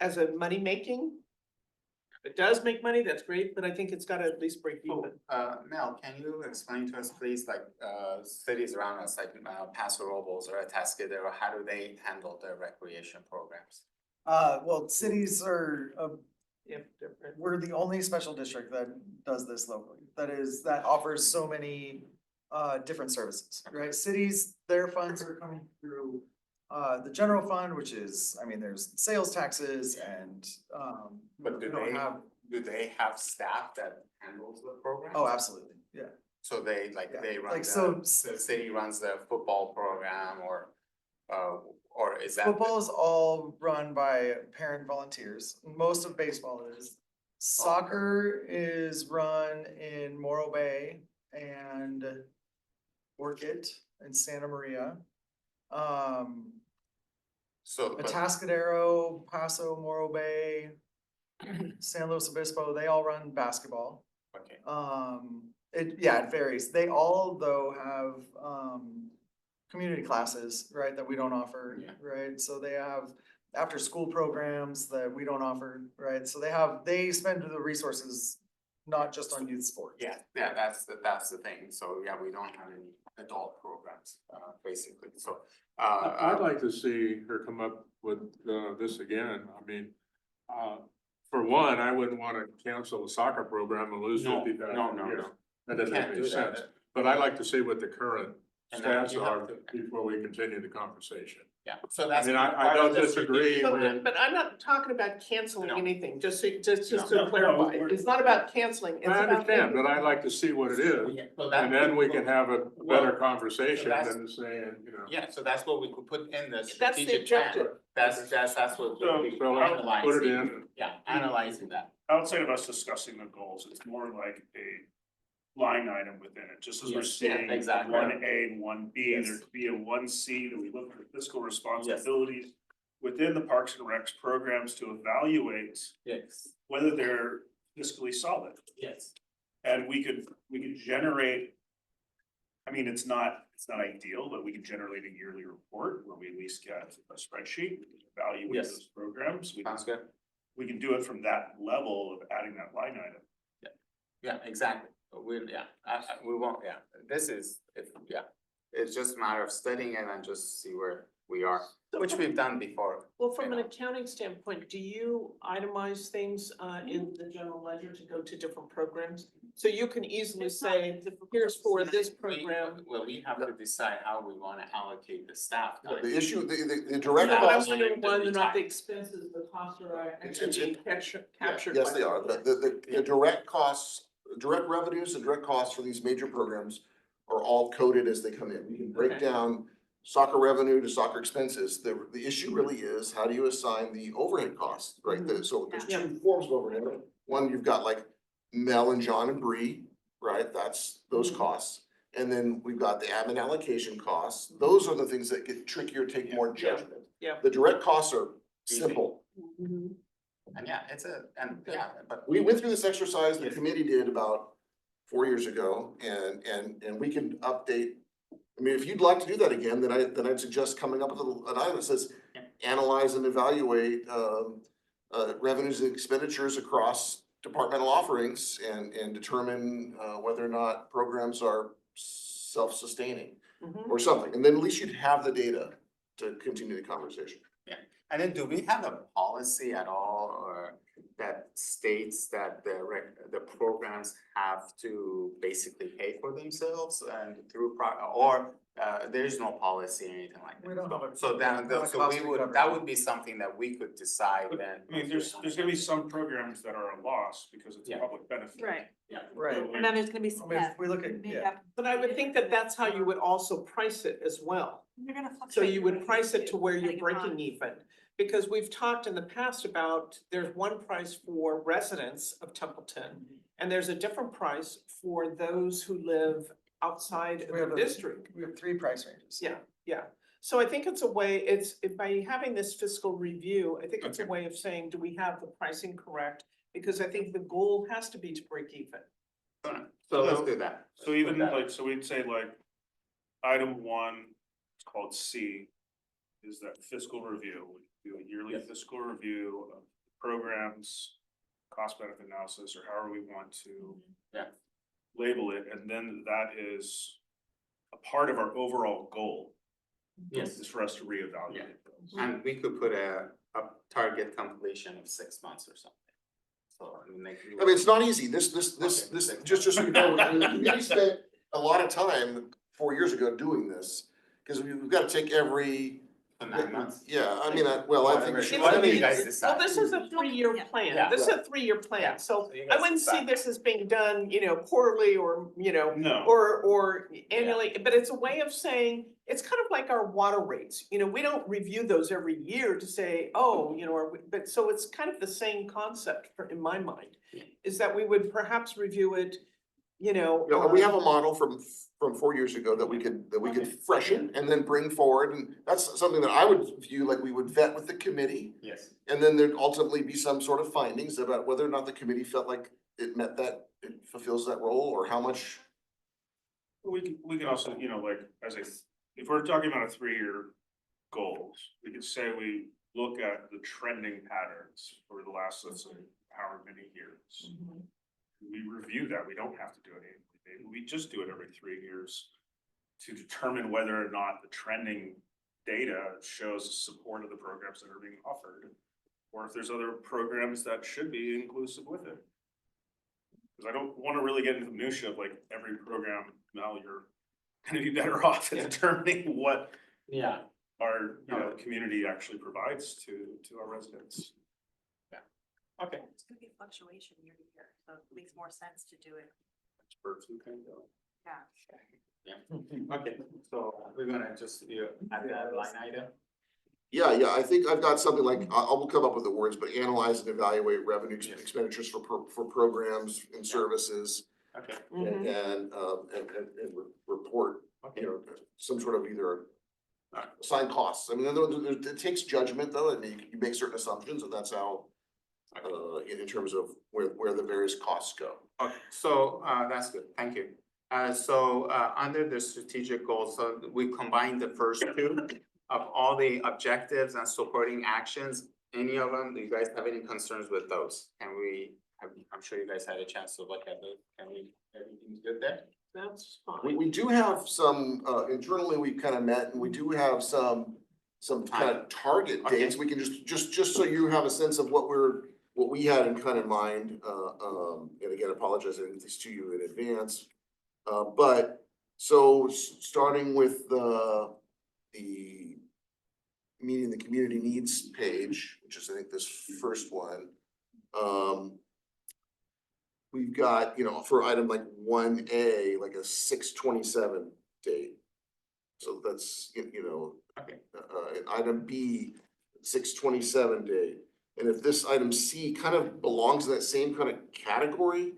as a money making. If it does make money, that's great, but I think it's gotta at least break even. Mel, can you explain to us, please, like, cities around us, like, Paso Robles or Atascadero, how do they handle their recreation programs? Well, cities are, If different. we're the only special district that does this locally, that offers so many different services, right? Cities, their funds are coming through the general fund, which is, there's sales taxes and But we don't have, do they have staff that handles the program? oh, absolutely, yeah. So they, like, Yeah, they run like, the so- city runs the football program or is that? Football is all run by parent volunteers. Most of baseball is. Soccer is run in Morro Bay and Orchid and Santa Maria. So, but, Atascadero, Paso, Morro Bay, San Luis Obispo, they all run basketball. okay, It varies. They all though have, community classes, right, that we don't offer, Yeah. right? So they have after-school programs that we don't offer, right? So they spend the resources not just on youth sports. yeah, that's the thing, so, yeah, we don't have any adult programs, basically, so. I'd like to see her come up with this again. For one, I wouldn't wanna cancel the soccer program and lose No, 50,000 no, a no, year. no. That You doesn't can't make do sense. that. But I'd like to see what the current And then stats you are have to- before we continue the conversation. Yeah, so that's. I part don't of the disagree strategic with- plan. But I'm not talking about canceling No. anything, just No. to clarify, it's not about canceling, it's I about. understand, but I'd like to see what it is, Yeah, so that and then we could- can have a better conversation that's- than saying, Yeah, so that's what we could put in the That's the strategic plan. objective. That's what So we let's put it analyzing, in. yeah, analyzing that. outside of us discussing the goals, it's more like a line item within it, just as we're Yes, yeah, seeing exactly. one A and one B, Yes. there could be a one C that we look for fiscal responsibilities within the Parks and Recs programs to evaluate Yes, whether they're fiscally solid. yes. And we could generate. I mean, it's not ideal, but we can generate a yearly report where we at least get a spreadsheet, we can evaluate Yes. those programs. Sounds good. We can do it from that level of adding that line item. Yeah, exactly. We'll, yeah, we won't, yeah, this is, it's just a matter of studying it and just see where we are, which we've done before. Well, from an Yeah. accounting standpoint, do you itemize things in the general ledger to go to different programs? So you can easily It's not say, difficult. here's for this We- program. Well, we have to decide how we wanna allocate the staff. time. The issue, the direct Yeah, But I'm cost, wondering the whether or not the time. expenses, the costs are It's- actually being captured. yes, by they are, the direct costs, direct revenues and direct costs for these major programs are all coded as they come in. We can break Okay. down soccer revenue to soccer expenses. The issue really is, how do you assign the overhead costs, right? So there's Yeah. two forms of overhead. One, you've got like Mel and John and Bree, right? That's those Mhm. costs. And then we've got the admin allocation costs. Those are the things that get trickier, take more judgment. Yeah. The direct costs are simple. Mhm. And yeah, but. We went through this exercise, the Yes. committee did about 4 years ago, and we can update. I mean, if you'd like to do that again, then I'd suggest coming up with an item that says, Yeah. analyze and evaluate, revenues and expenditures across departmental offerings and determine, whether or not programs are self-sustaining Mhm. or something, and then at least you'd have the data to continue the conversation. And then do we have a policy at all or that states that the programs have to basically pay for themselves and through or there's no policy or anything like that? We don't have a- So then, not a so cost we would, recovery. that would be something that we could decide But, then. I mean, there's gonna be some programs that are a loss because it's a Yeah. public benefit. Right, Right. and then there's gonna be I some, mean, yeah. if we look at, they yeah, have- But I would think that that's how you would also price it as well. You're gonna So fluctuate. you would price it to where you're depending breaking upon- even. Because we've talked in the past about, there's one price for residents of Templeton. And there's a different price for those who live outside of We have the a- district. we have 3 price ranges. Yeah, yeah. So I think it's a way, by having this fiscal review, I think it's a Okay. way of saying, do we have the pricing correct? Because I think the goal has to be to break even. So let's do that. So even like, so we'd say like, item one, it's called C, is that fiscal review. We do a yearly Yes. fiscal review of programs, cost benefit analysis, or however we want to Yeah. label it, and then that is a part of our overall goal. Yes. Is for us to reevaluate those. And we could put a target completion of 6 months or something. So I mean, like. I mean, it's not easy, this, Okay. just so you know, we spent a lot of time 4 years ago doing this. Cause we've gotta take every, For 9 months. yeah, I mean, I think. Whatever. we should- Whatever you It's- guys Well, decide. this is a 3-year Yeah. plan. Yeah. This is a 3-year Yeah. plan. So So you I guys wouldn't see decide. this as being done, quarterly or, No. or annually, but it's a way of saying, it's kind of like our water rates. We don't review those every year to say, but so it's kind of the same concept in my mind. Yeah. Is that we would perhaps review it, You know, we have a model from 4 years ago that we could Okay. freshen and then bring forward, and that's something that I would view, like we would vet with the committee. Yes. And then there'd ultimately be some sort of findings about whether or not the committee felt like it it fulfills that role, or how much. We can also, like, if we're talking about a 3-year goals, we could say we look at the trending patterns for the last, let's say, however many years. We review that, we don't have to do it annually, maybe we just do it every 3 years to determine whether or not the trending data shows support of the programs that are being offered. Or if there's other programs that should be inclusive with it. Cause I don't wanna really get into the minutia of like every program, now you're gonna be better off at determining what Yeah. our, community actually provides to our residents. Okay. It's gonna be fluctuation year to year, so it makes more sense to do it, yeah. Yeah, okay, so we're gonna just, add that line item. Yeah, I think I've got something like, I will come up with the words, but analyze and evaluate revenue expenditures for programs and services. Okay, And, report, okay. you know, some sort of either Alright. assigned costs. I mean, it takes judgment though. I mean, you make certain assumptions and that's how, in terms of where the various costs go. Okay, so, that's good, thank you. So, under the strategic goals, so we combined the first two of all the objectives and supporting actions. Any of them, do you guys have any concerns with those? I'm sure you guys had a chance to look at those. Everything's good there? That's We, fine. we do have some, internally, we kind of met and we do have some kind of target Okay. dates. We can just so you have a sense of what we had in kind of mind. And again, apologize, I didn't get these to you in advance. But so starting with the meeting the community needs page, which is I think this first one. We've got, you know, for item like 1A, like a 6/27 date. So that's, you know, Okay, and item B, 6/27 date. And if this item C kind of belongs in that same kind of category,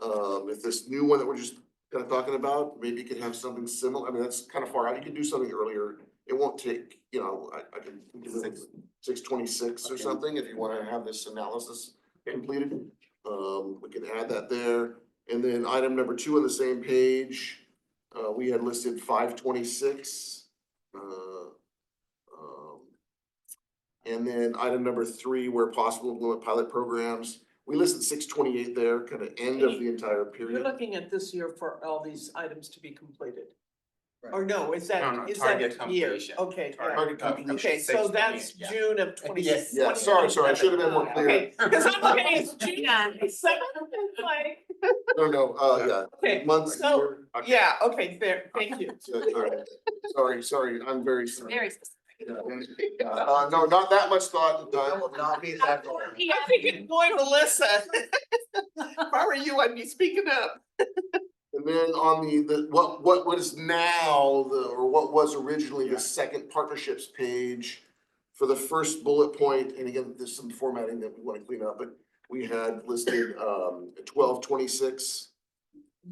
if this new one that we're just kind of talking about, maybe you could have something similar. I mean, that's kind of far out. You could do something earlier. It won't take, you know, I can do 6/26 or Okay. something if you want to have this analysis Okay. completed. We can add that there. And then item number 2 on the same page, we had listed 5/26. And then item number 3, where possible, implement pilot programs. We listed 6/28 there, kind of end of the entire You're period. looking at this year for all these items to be completed. Right. Or no, is No, that, is target that year? completion. Okay, yeah. Target completion. Okay, so that's 6/28, yeah. June of twenty. Yes. Yeah, sorry, I should have been more clear. Okay, cause I'm looking, it's June, it's seventh, it's like, No, yeah. okay, Months. so, year. yeah, okay, fair, thank you. Sorry, I'm very sorry. Very specific. No, not that much thought. Not be that. I think it's going Melissa. If I were you, I'd be speaking up. And then on the what is now or what was originally Yeah. the second partnerships page. For the first bullet point, and again, there's some formatting that we want to clean up, but we had listed 12/26.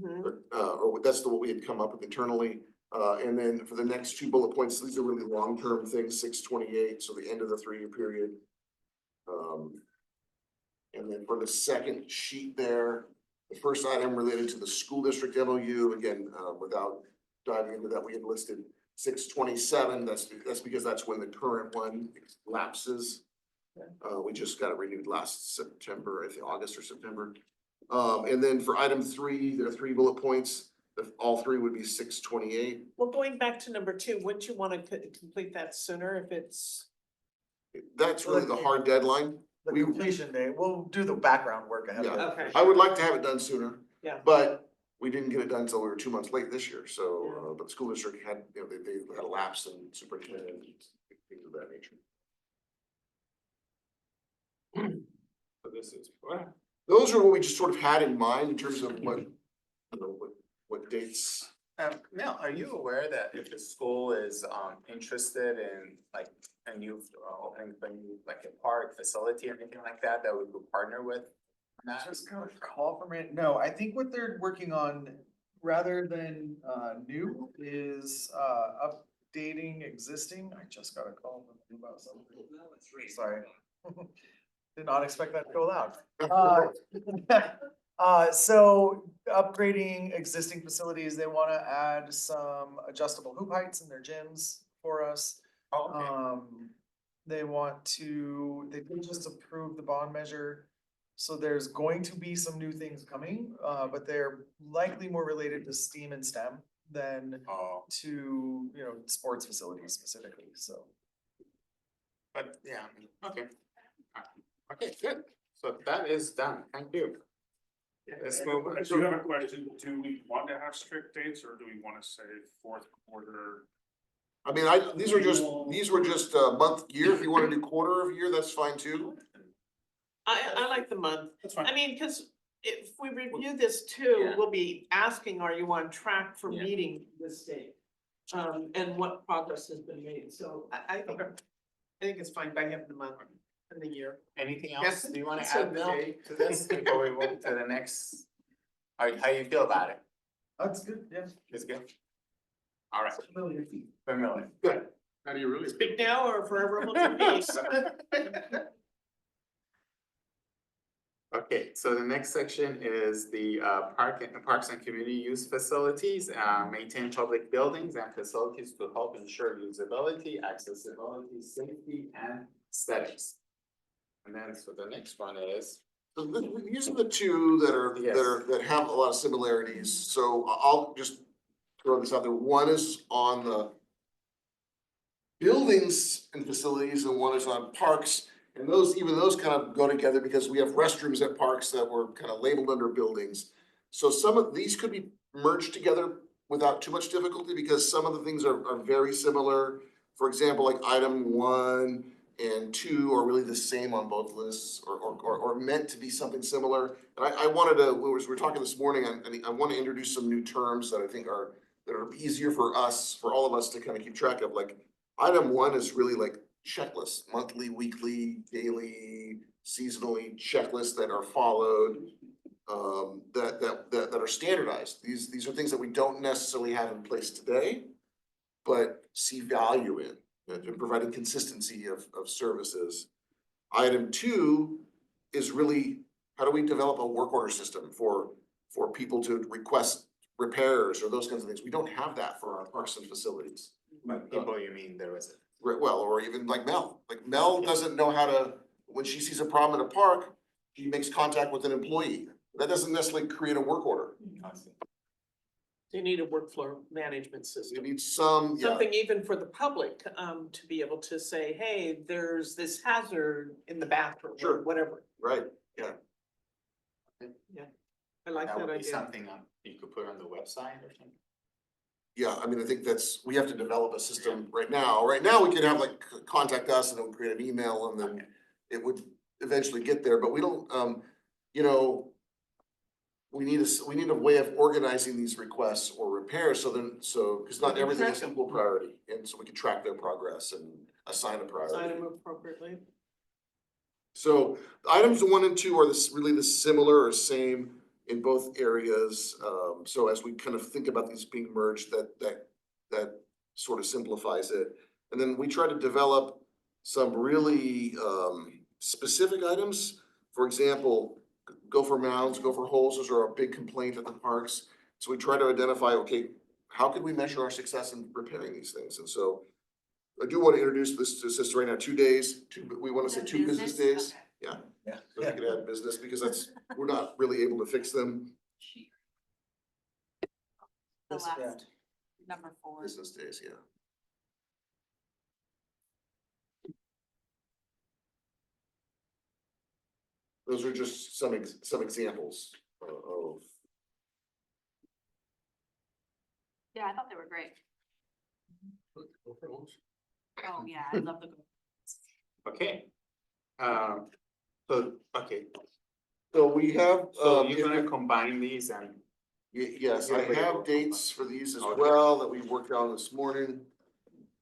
Or that's what we had come up with internally. And then for the next 2 bullet points, these are really long-term things, 6/28, so the end of the 3-year period. And then for the second sheet there, the first item related to the school district MOU, again, without diving into that, we had listed 6/27, that's because that's when the current one lapses. We just got it renewed last September, I think August or September. And then for item 3, there are 3 bullet points. All 3 would be 6/28. Well, going back to number 2, wouldn't you wanna complete that sooner if it's? That's really the hard deadline. The completion date, we'll do the background work ahead of Yeah. it. Okay. I would like to have it done sooner. Yeah. But we didn't get it done until we were 2 months late this year, so, but the school district had, you know, they had a lapse in superintendent, things of that nature. So this is, well, Those are what we just sort of had in mind in terms of what, you know, what dates. Mel, are you aware that if the school is interested in like a new opening, like a park facility or anything like that, that we could partner with? on that? Just got a call from it. No, I think what they're working on, rather than new, is updating existing. I just got a call from them about something. Sorry. Did not expect that to go loud. So upgrading existing facilities, they wanna add some adjustable hoop heights in their gyms for us. Oh, okay. They did just approve the bond measure. So there's going to be some new things coming, but they're likely more related to STEAM and STEM than Oh, to, you know, sports facilities specifically, so. but yeah, okay. Okay, good. So that is done. Thank you. Let's move on. I do have a question. Do we want to have strict dates or do we want to say 4th quarter? I mean, these were just month, year. If you wanna do quarter of year, that's fine too. I like the month. That's fine. I mean, cause if we review this too, Yeah. we'll be asking, are you on track for Yeah. meeting this date? And what progress has been made, so I think. think it's fine by having the month and the year. Anything Yeah, else do you wanna so add, the Bill, day. to this before we move to the next? How you feel about it? That's good, yeah. It's good? All right, Familiar. familiar, good. How do you really? Speak now or forever hold your peace. Okay, so the next section is the parks and community use facilities, maintain public buildings and facilities to help ensure usability, accessibility, safety, and aesthetics. And then, so the next one is, So these are the two that have a lot of similarities, so I'll just throw this out there. One is on the buildings and facilities, and one is on parks. And even those kind of go together because we have restrooms at parks that were kind of labeled under buildings. So some of these could be merged together without too much difficulty because some of the things are very similar. For example, like item 1 and 2 are really the same on both lists or meant to be something similar. And I wanted to, we were talking this morning, I want to introduce some new terms that I think are easier for us, for all of us to kind of keep track of. Like item 1 is really like checklists, monthly, weekly, daily, seasonally checklists that are followed, that are standardized. These are things that we don't necessarily have in place today, but see value in providing consistency of services. Item 2 is really, how do we develop a work order system for people to request repairs or those kinds of things? We don't have that for our parks and facilities. by people, you mean there was Well, or even like Mel doesn't know how to, when she sees a problem in a park, she makes contact with an employee. That doesn't necessarily create a work order. You need a workflow management You system. need some, yeah, Something even for the public, to be able to say, hey, there's this hazard in the bathroom or Sure. whatever. right, I like that that would be idea. something you could put on the website or something? yeah, I mean, I think we have to develop a system right now. Right now, we could have like contact us and it would create an email and then Okay. it would eventually get there, but we don't, you know, we need a way of organizing these requests or repairs, cause not We can everything track is them. equal priority, and so we can track their progress and assign a priority. Sign them appropriately. So items 1 and 2 are really the similar or same in both areas. So as we kind of think about these being merged, that sort of simplifies it. And then we try to develop some really specific items. For example, gopher mounds, gopher holes, those are a big complaint at the parks. So we try to identify, okay, how can we measure our success in repairing these things? And so I do want to introduce this to us right now, 2 days, we want to say 2 business days. Okay. Yeah. So we could add business because we're not really able to fix them The Yes, last, number 4. business days, yeah. Those are just some examples of, Yeah, I thought they were great. Oh, yeah, I love the. Okay. Okay, so we have, so you're gonna combine these and, yes, I have dates for these as well that we worked on this morning.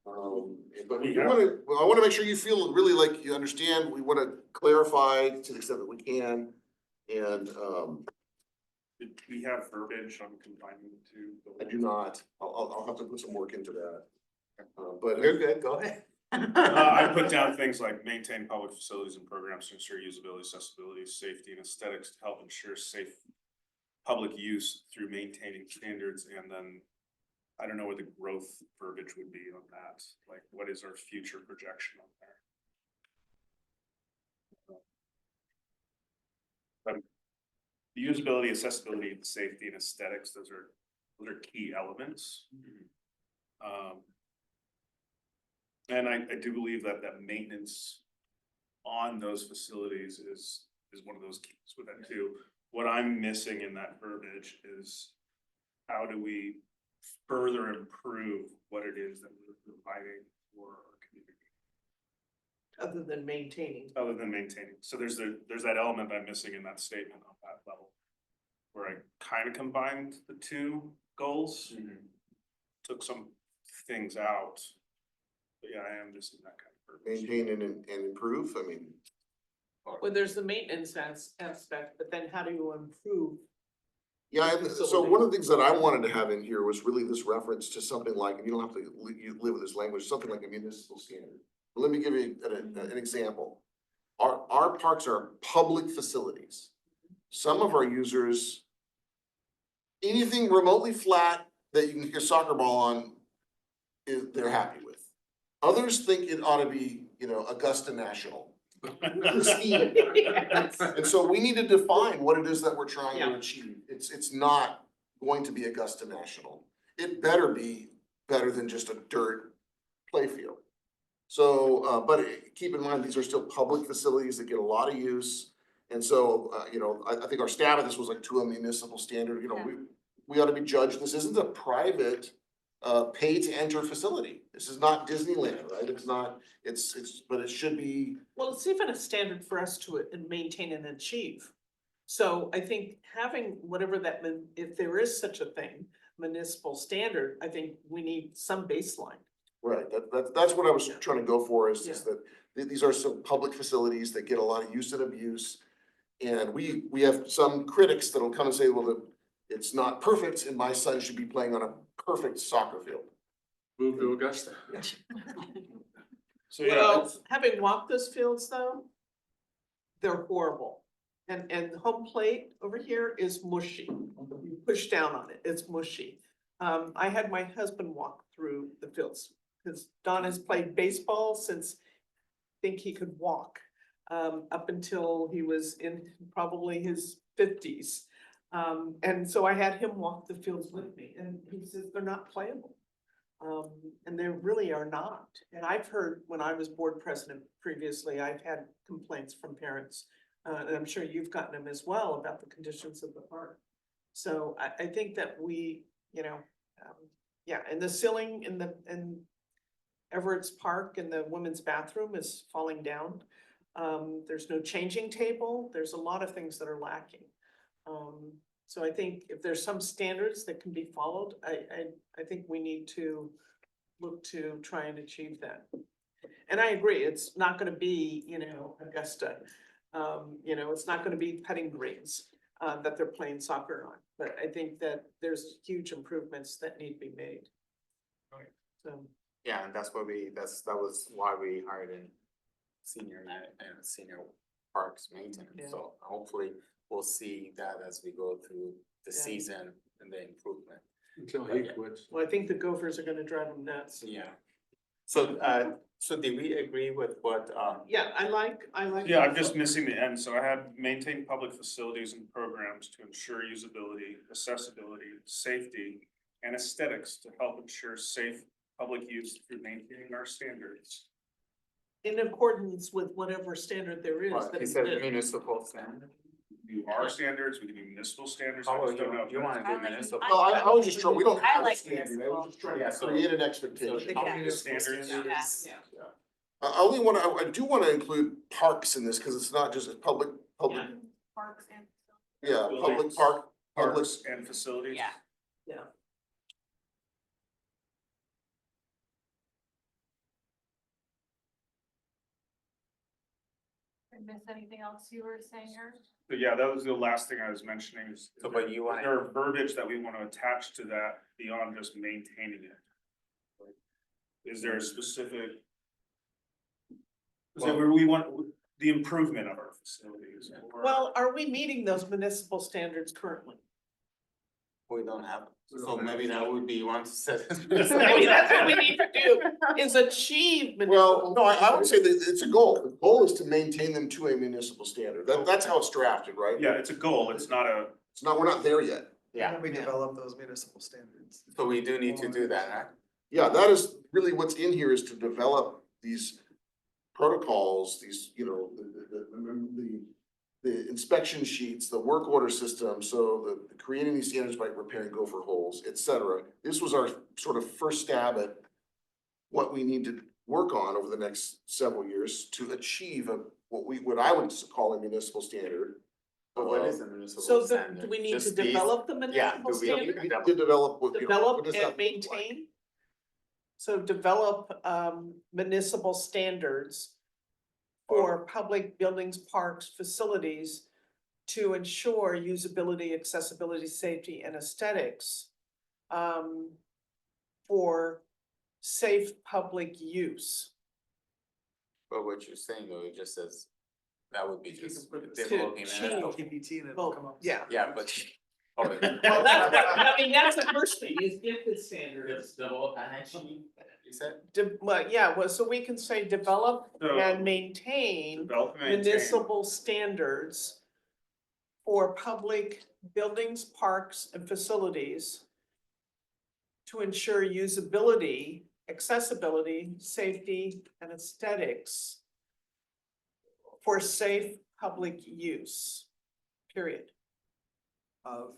But I wanna make sure you feel really like you understand, we wanna clarify to the extent that we can. And, Did we have verbiage on combining the two? I do not, I'll have to put some work into that. But you're good, go ahead. I put down things like maintain public facilities and programs to ensure usability, accessibility, safety, and aesthetics to help ensure safe public use through maintaining standards, and then I don't know what the growth verbiage would be on that, like what is our future projection on there? The usability, accessibility, safety, and aesthetics, those are key elements. And I do believe that maintenance on those facilities is one of those keys with that too. What I'm missing in that verbiage is how do we further improve what it is that we're providing for our community? Other than maintaining. Other than maintaining. So there's that element I'm missing in that statement on that level. Where I kind of combined the two goals, took some things out. But yeah, I am missing that kind of maintain and improve, I mean. Well, there's the maintenance aspect, but then how do you improve? Yeah, and so one of the things that I wanted to have in here was really this reference to something like, and you don't have to you live with this language, something like a municipal standard. But let me give you an example. Our parks are public facilities. Some of our users, anything remotely flat that you can kick a soccer ball on, they're happy with. Others think it ought to be, Augusta National. Pristine. Yes. And so we need to define what it is that we're trying to Yeah. achieve. It's not going to be Augusta National. It better be better than just a dirt playfield. So, but keep in mind, these are still public facilities that get a lot of use. And so, I think our stab at this was like to a municipal standard, Yeah. we ought to be judged. This isn't a private pay to enter facility. This is not Disneyland, right? It's not, but it should be. Well, it's even a standard for us to maintain and achieve. So I think having whatever that, if there is such a thing, municipal standard, I think we need some baseline. Right, that's what I was trying to go for, is Yeah. that these are some public facilities that get a lot of use and abuse. And we have some critics that'll come and say, well, it's not perfect and my son should be playing on a perfect soccer field. Move to Augusta. So, yeah, Well, having walked those fields though, they're horrible. And home plate over here is mushy. You push down on it, it's mushy. I had my husband walk through the fields, because Don has played baseball since I think he could walk. Up until he was in probably his 50s. And so I had him walk the fields with me, and he says they're not playable. And they really are not. And I've heard, when I was board president previously, I've had complaints from parents. And I'm sure you've gotten them as well about the conditions of the park. So I think that we, and the ceiling in Everett's Park and the women's bathroom is falling down. There's no changing table. There's a lot of things that are lacking. So I think if there's some standards that can be followed, I think we need to look to try and achieve that. And I agree, it's not gonna be, Augusta. It's not gonna be putting greens, that they're playing soccer on. But I think that there's huge improvements that need to be made. So. Yeah, and that was why we hired in senior parks maintenance, Yeah. so hopefully we'll see that as we go through the Yeah. season and the improvement. Until he quits. Well, I think the Gophers are gonna drive them nuts. Yeah. So, so did we agree with what, Yeah, I like. yeah, I'm just missing the end. So I had maintain public facilities and programs to ensure usability, accessibility, safety, and aesthetics to help ensure safe public use through maintaining our standards. In accordance with whatever standard there is. what, that he said exists. municipal standard? Do our standards, we can do municipal standards. I Oh, just don't know. you wanna I do like- municipal? Well, I was just trying, we don't I have a like standard, I was just trying Yeah, to so- create an So expectation. how Yeah. many Standards. Yeah. I do wanna include parks in this, cause it's not just a public, Parks and. yeah, public Buildings. public. Parks and facilities. Yeah. Yeah. Did I miss anything else you were saying, Eric? But yeah, that was the last thing I was mentioning is. So, but you Is there verbiage that we want to attach to that beyond just maintaining it? Is there a specific? So we want the improvement of our facilities. or- Well, are we meeting those municipal standards currently? We don't have, so maybe that would be one to set. Maybe that's what we need to do, is achieve. Well, no, I would say that it's a goal. The goal is to maintain them to a municipal standard. That's how it's drafted, right? Yeah, it's a goal. It's not a, It's not, we're not there yet. Yeah, We develop those municipal standards. so we do need to do that, right? Yeah, that is really what's in here, is to develop these protocols, these, the inspection sheets, the work order system, so creating these standards by repairing gopher holes, et cetera. This was our sort of first stab at what we need to work on over the next several years to achieve what I would call a municipal standard. But what is the municipal So standard? do we need to Just these? develop the Yeah, municipal do we- standard? We need to develop what, Develop what does that and look like? maintain? So develop municipal standards for public buildings, parks, facilities to ensure usability, accessibility, safety, and aesthetics for safe public use. But what you're saying though, it just says, that would be You can just put developing change. an. GPT and it'll come Well, up. yeah. Yeah, but. Oh, Well, that's, I mean, that's the first thing, is give the standards. You said? Well, yeah, well, so we can say develop So, and maintain develop and maintain. municipal standards for public buildings, parks, and facilities to ensure usability, accessibility, safety, and aesthetics for safe public use, period. Of.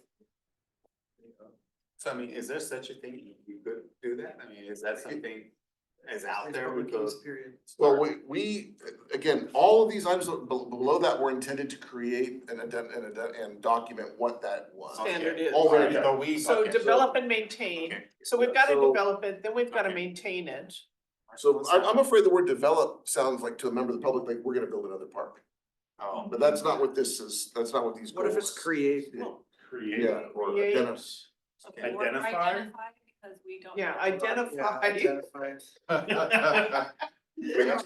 So I mean, is there such a thing, you could do that? I mean, is that something is out there Public with the? use, period. Well, we, again, all of these items below that were intended to create and document what that was. Standard is. Already. So we. So okay, develop and maintain, Okay. so we've gotta So- develop it, then we've gotta Okay. maintain it. So I'm afraid the word develop sounds like to a member of the public, like we're gonna build another park. Oh, But that's not what this is, that's not what these What if it's goals- create? Create. Yeah, or Create. identify. Okay, or Identify? Because we don't. Yeah, know. identify. Identify.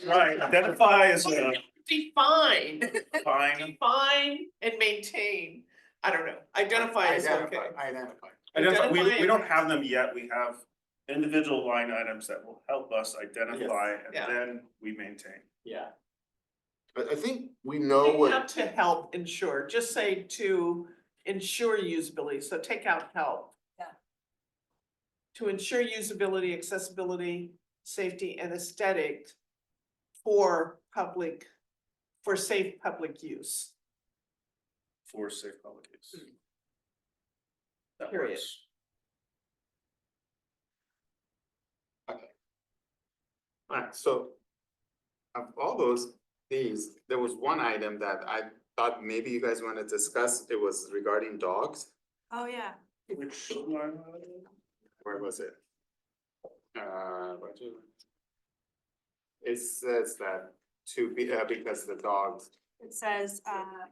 Right, identify is a Define, fine. define and maintain. I don't know, identify is okay. Identify. Identify, we Identify- don't have them yet, we have individual line items that will help us identify and Yeah. then we maintain. Yeah. I think we know Take what, out to help ensure, just say to ensure usability, so take out help. Yeah. To ensure usability, accessibility, safety, and aesthetic for public, for safe public use. For safe public use. That Period. works. Alright, so. Of all these, there was one item that I thought maybe you guys wanna discuss, it was regarding dogs. Oh, yeah. Which line? Where was it? It says that to be, because the dogs, It says,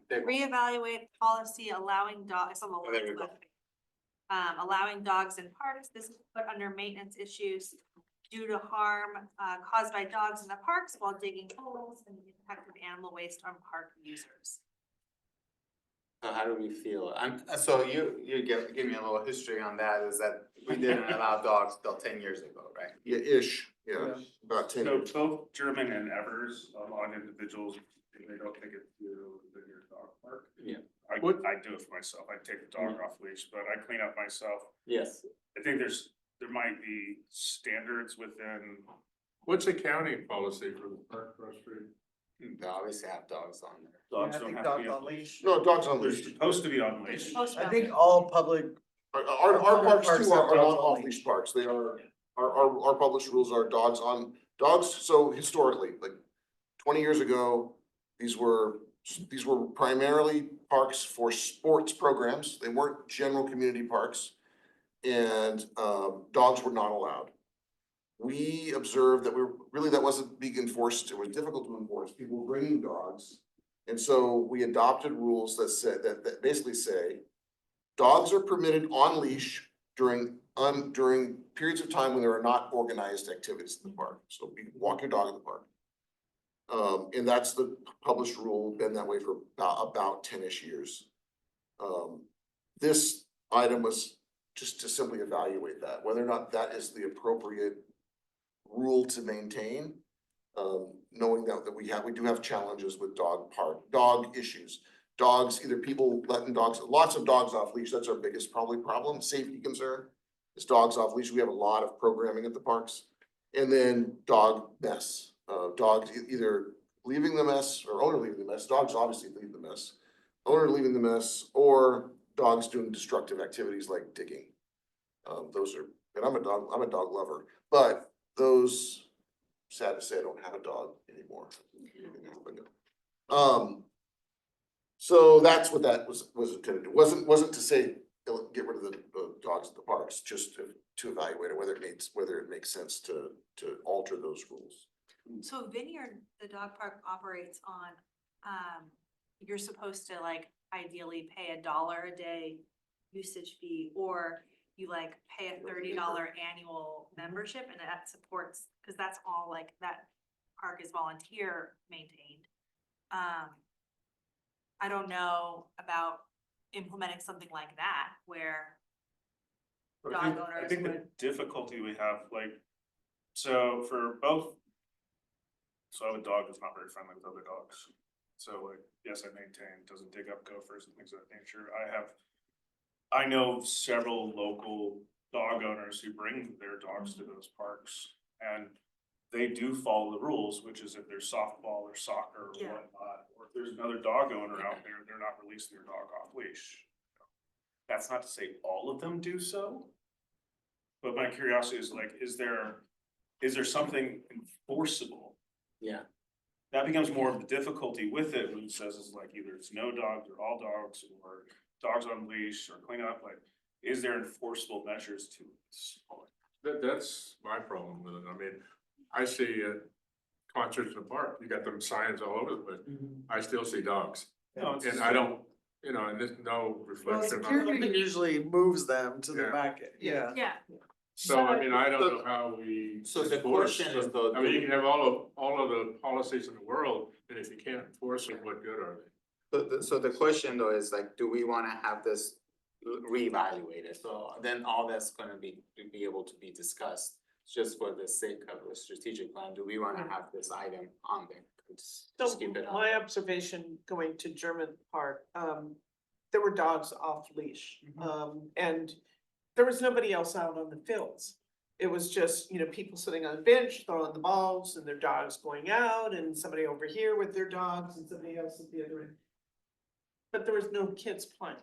They- reevaluate policy allowing dogs, on the Oh, there we left. Allowing dogs in parks, this is put under maintenance issues due to harm, caused by dogs in the parks while digging holes and the impact of animal waste on park users. so how do we feel? So you give me a little history on that, is that we didn't allow dogs till 10 years ago, right? yeah, yeah, about 10 So years. both German and Evers, on individuals, if they don't take it to the near dog park. Yeah. I What- I do it for myself, I take the dog off leash, but I clean up myself. Yes. I think there might be standards within, What's a county policy for the park across street? They obviously have dogs on there. dogs I don't think have to dogs be on on leash. leash. No, dogs on They're leash. supposed to be on leash. I think all public, Our Public parks parks too are have dogs not on off leash parks, they are, our published rules are dogs, so historically, like 20 years ago, these were primarily parks for sports programs, they weren't general community parks. And dogs were not allowed. We observed that that wasn't being enforced, it was difficult to enforce, people were bringing dogs. And so we adopted rules that said, that basically say, dogs are permitted on leash during periods of time when there are not organized activities in the park, so you can walk your dog in the park. And that's the published rule, been that way for about 10-ish years. This item was just to simply evaluate that, whether or not that is the appropriate rule to maintain. Knowing that we do have challenges with dog issues. Dogs, either people letting dogs, lots of dogs off leash, that's our biggest probably problem, safety concern. Is dogs off leash, we have a lot of programming at the parks. And then dog mess, dogs either leaving the mess or owner leaving the mess, dogs obviously leave the mess. Owner leaving the mess or dogs doing destructive activities like digging. Those are, and I'm a dog lover, but those, sad to say, I don't have a dog anymore. So that's what that was intended to, wasn't to say, get rid of the dogs dogs at the parks, just to evaluate it, whether it makes sense to alter those rules. So Vineyard, the dog park operates on, you're supposed to like ideally pay $1 a day usage fee, or you like pay a $30 annual membership, and that supports, cause that's all like, that park is volunteer maintained. I don't know about implementing something like that where dog I owners think the would, difficulty we have, like, so for both. So I have a dog that's not very friendly with other dogs. So like, yes, I maintain, doesn't dig up gophers and things of that nature. I know several local dog owners who bring their dogs to those parks. And they do follow the rules, which is if there's softball or soccer or Yeah. whatnot, or if there's another dog owner out there, they're not releasing their dog off leash. That's not to say all of them do so. But my curiosity is like, is there something enforceable? Yeah. That becomes more of the difficulty with it when it says it's like either it's no dogs or all dogs or dogs on leash or clean up, like, is there enforceable measures to this? That's my problem with it. I mean, I see concerts in the park, you got them signs all over the place. I still see dogs. No, it's And I don't, you know, and there's no Well, reflection on security usually moves them to the Yeah. back, yeah. yeah. So, I mean, I don't know how we. So the enforce question is it. though, I mean, you can have all of the policies in the world, and if you can't enforce them, what good are they? so the question though is like, do we wanna have this reevaluated? So then all that's gonna be able to be discussed, just for the sake of a strategic plan, do we wanna have this item on there? Just So keep it on my there. observation going to German Park, there were dogs off leash. And there was nobody else out on the fields. It was just, you know, people sitting on a bench throwing the balls and their dogs going out and somebody over here with their dogs and somebody else at the other end. But there was no kids playing.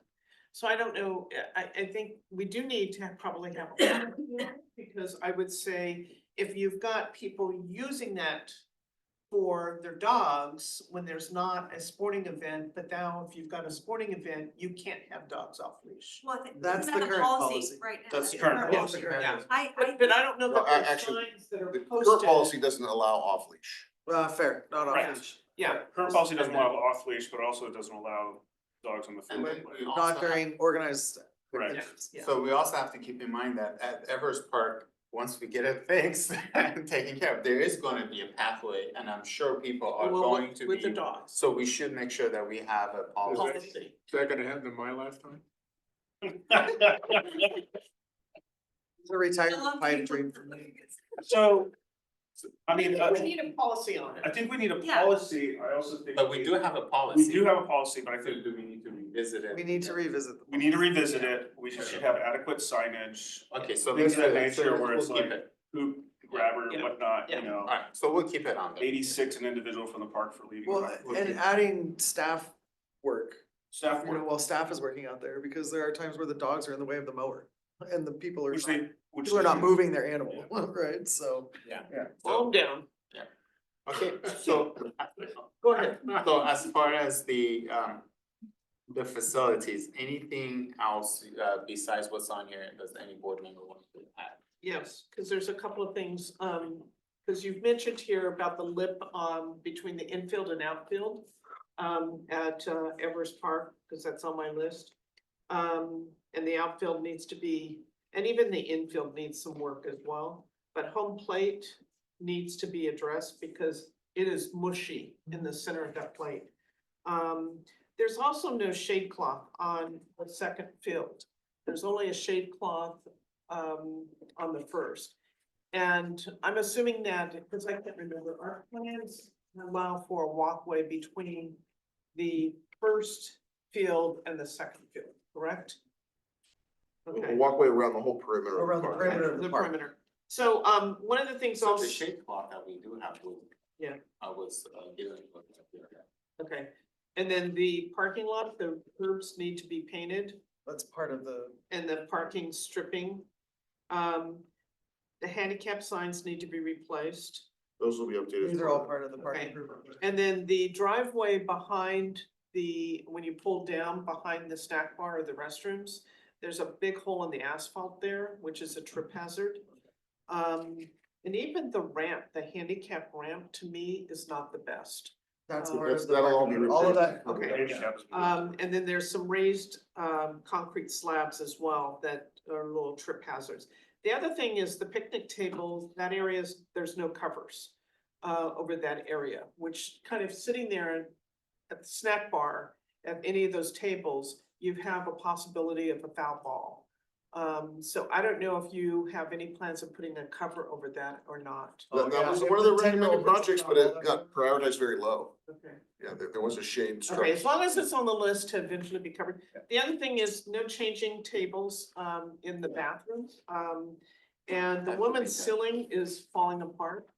So I don't know, I think we do need to probably have a plan, because I would say if you've got people using that for their dogs when there's not a sporting event, but now if you've got a sporting event, you can't have dogs off leash. Well, I think That's isn't the that current policy. right now. That's the the current policy, yeah. But I don't know No, that there's actually, signs that are The current posted. policy doesn't allow off leash. Fair, not Right. off leash. Yeah, Current policy doesn't allow off leash, but also it doesn't allow dogs on the And field. then to we play. also Not have- during organized. Right. activities. Yeah. So we also have to keep in mind that at Everest Park, once we get it fixed and taken care of, there is gonna be a pathway, and I'm sure people are well, going to with the be. dogs. So we should make sure that we have a policy. Policy. Is that gonna happen in my lifetime? It's a retired I love pipe people. dream for me. So, I mean, We need a policy on I it. think we need a Yeah. policy, I also think. But we do have a We policy. do have a policy, but I So think do we need to revisit it? We need to revisit. the we need to revisit it, we should have adequate signage. Okay, so Things let's, of that so nature where it's we'll keep like it. hoop grabber Yeah. and whatnot, you Yeah. know. Alright, so we'll keep it on there. 86 an individual from the park for leaving. Well, without- and adding staff work, Staff you know, work, while staff is working out there, because there are times where the dogs are in the way of the mower. And the people are which not, they, which. people are not they- moving their animal, right, so. Yeah. Yeah. Calm down. Okay, so, Go ahead. so as far as the facilities, anything else, besides what's on here, does any board member want to add? Yes, because there's a couple of things, because you've mentioned here about the lip, between the infield and outfield, at, Everest Park, because that's on my list. And the outfield needs to be, and even the infield needs some work as well, but home plate needs to be addressed because it is mushy in the center of that plate. There's also no shade cloth on the second field. There's only a shade cloth, on the first. And I'm assuming that, because I can't remember, our plans allow for a walkway between the first field and the second field, correct? A Okay. walkway around the whole perimeter. of Around the park. perimeter of the The park. perimeter. So, one of the things So also. the shade cloth that we do have to. Yeah. I was, dealing with that. Okay, and then the parking lot, the curbs need to be painted That's part of the, and the parking stripping. The handicap signs need to be replaced. Those will be updated. these are all part of the Okay. parking improvement. And then the driveway behind when you pull down behind the snack bar or the restrooms, There's a big hole in the asphalt there, which is a trip hazard. And even the ramp, the handicap ramp, to me, is not the best. That's Oh, part of the, that'll all be all of that. replaced. Okay. And then there's some raised concrete slabs as well that are little trip hazards. The other thing is the picnic tables, that area is, there's no covers over that area, which kind of sitting there at the snack bar, at any of those tables, you have a possibility of a foul ball. So I don't know if you have any plans of putting a cover over that or not. That was yeah, one of if the the 10-year-old recommended projects, but puts it it got prioritized very low. Okay. Yeah, there was a shade Okay, structure. as long as it's on the list to eventually be covered. The other thing is no changing tables in the bathrooms. And the That would be woman's good. ceiling is falling apart.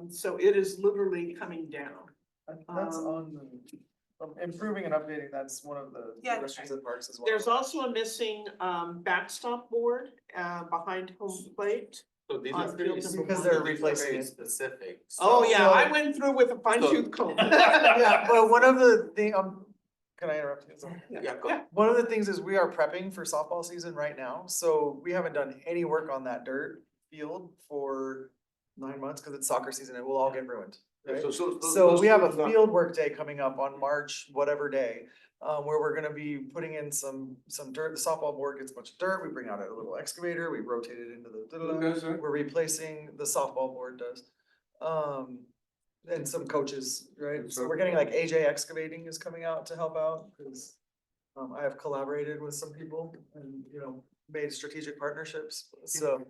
So it is literally coming down. That's on the, improving and updating, that's one of the Yeah. issues at parks as well. There's also a missing backstop board behind home plate. So these On are very. field Because they're these are replacing very it. Specific. Oh, so- yeah, I went through with a fine tooth comb. Yeah, but one of the thing, can I interrupt you? Yeah, go. Yeah. One of the things is we are prepping for softball season right now, so we haven't done any work on that dirt field for 9 months, cause it's soccer season, it will all get ruined, right? So those we have a things not- field work day coming up on March, whatever day, where we're gonna be putting in some dirt, the softball board gets a bunch of dirt, we bring out a little excavator, we rotate it into Who does that? we're replacing, the softball board does. And some coaches, right? So we're getting like AJ Excavating is coming out to help out, cause I have collaborated with some people and, you know, made strategic partnerships, so.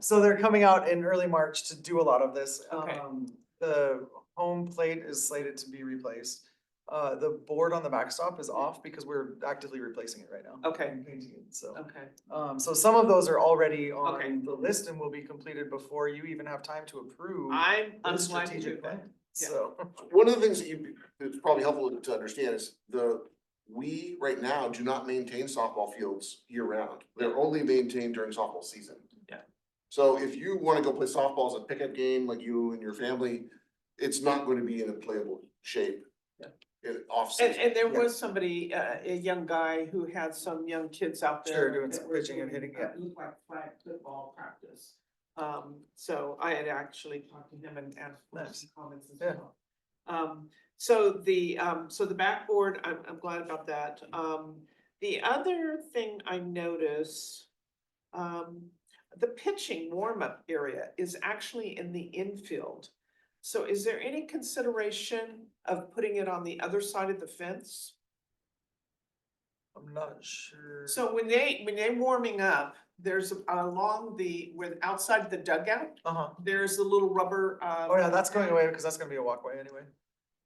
So they're coming out in early March to do a lot of this. Okay. The home plate is slated to be replaced. The board on the backstop is off because we're actively replacing it right now. Okay. And painting it, so. Okay, So some of those are already Okay. on the list and will be completed before you even have time to approve I'm the glad to do strategic plan. that. Yeah. So, One of the things that it's probably helpful to understand is we right now do not maintain softball fields year round. They're only maintained during softball season. Yeah. So if you wanna go play softball as a pickup game, like you and your family, it's not going to be in a playable shape. Yeah. In off And, season. and there was somebody, a young guy who had some young kids out there. Sure, doing that some were pitching and doing, hitting, yeah. it looked like flag football practice. So I had actually talked to him and asked for Nice. some comments as Yeah. well. So the backboard, I'm glad about that. The other thing I noticed, the pitching warm-up area is actually in the infield. So is there any consideration of putting it on the other side of the fence? I'm not sure. So when they're warming up, there's along with outside the dugout, Uh-huh. there's a little rubber. Oh yeah, that's going away because that's gonna be a walkway anyway.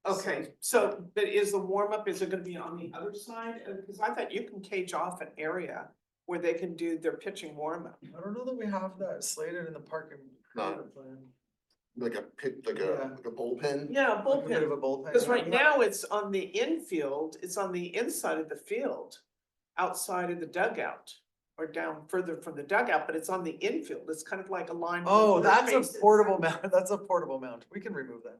Okay, so, but is the warm up, is it gonna be on the other side? Cause I thought you can cage off an area where they can do their pitching warm up. I don't know that we have that slated in the parking. No. plan. Like a pit, like Yeah. a bullpen. Yeah, Like a bit of bullpen, a bullpen. cause right Yeah. now it's on the infield, it's on the inside of the field, outside of the dugout. Or down further from the dugout, but it's on the infield, it's kind of like a line. Oh, with that's a faces. portable mount, that's a portable mount, we can remove that.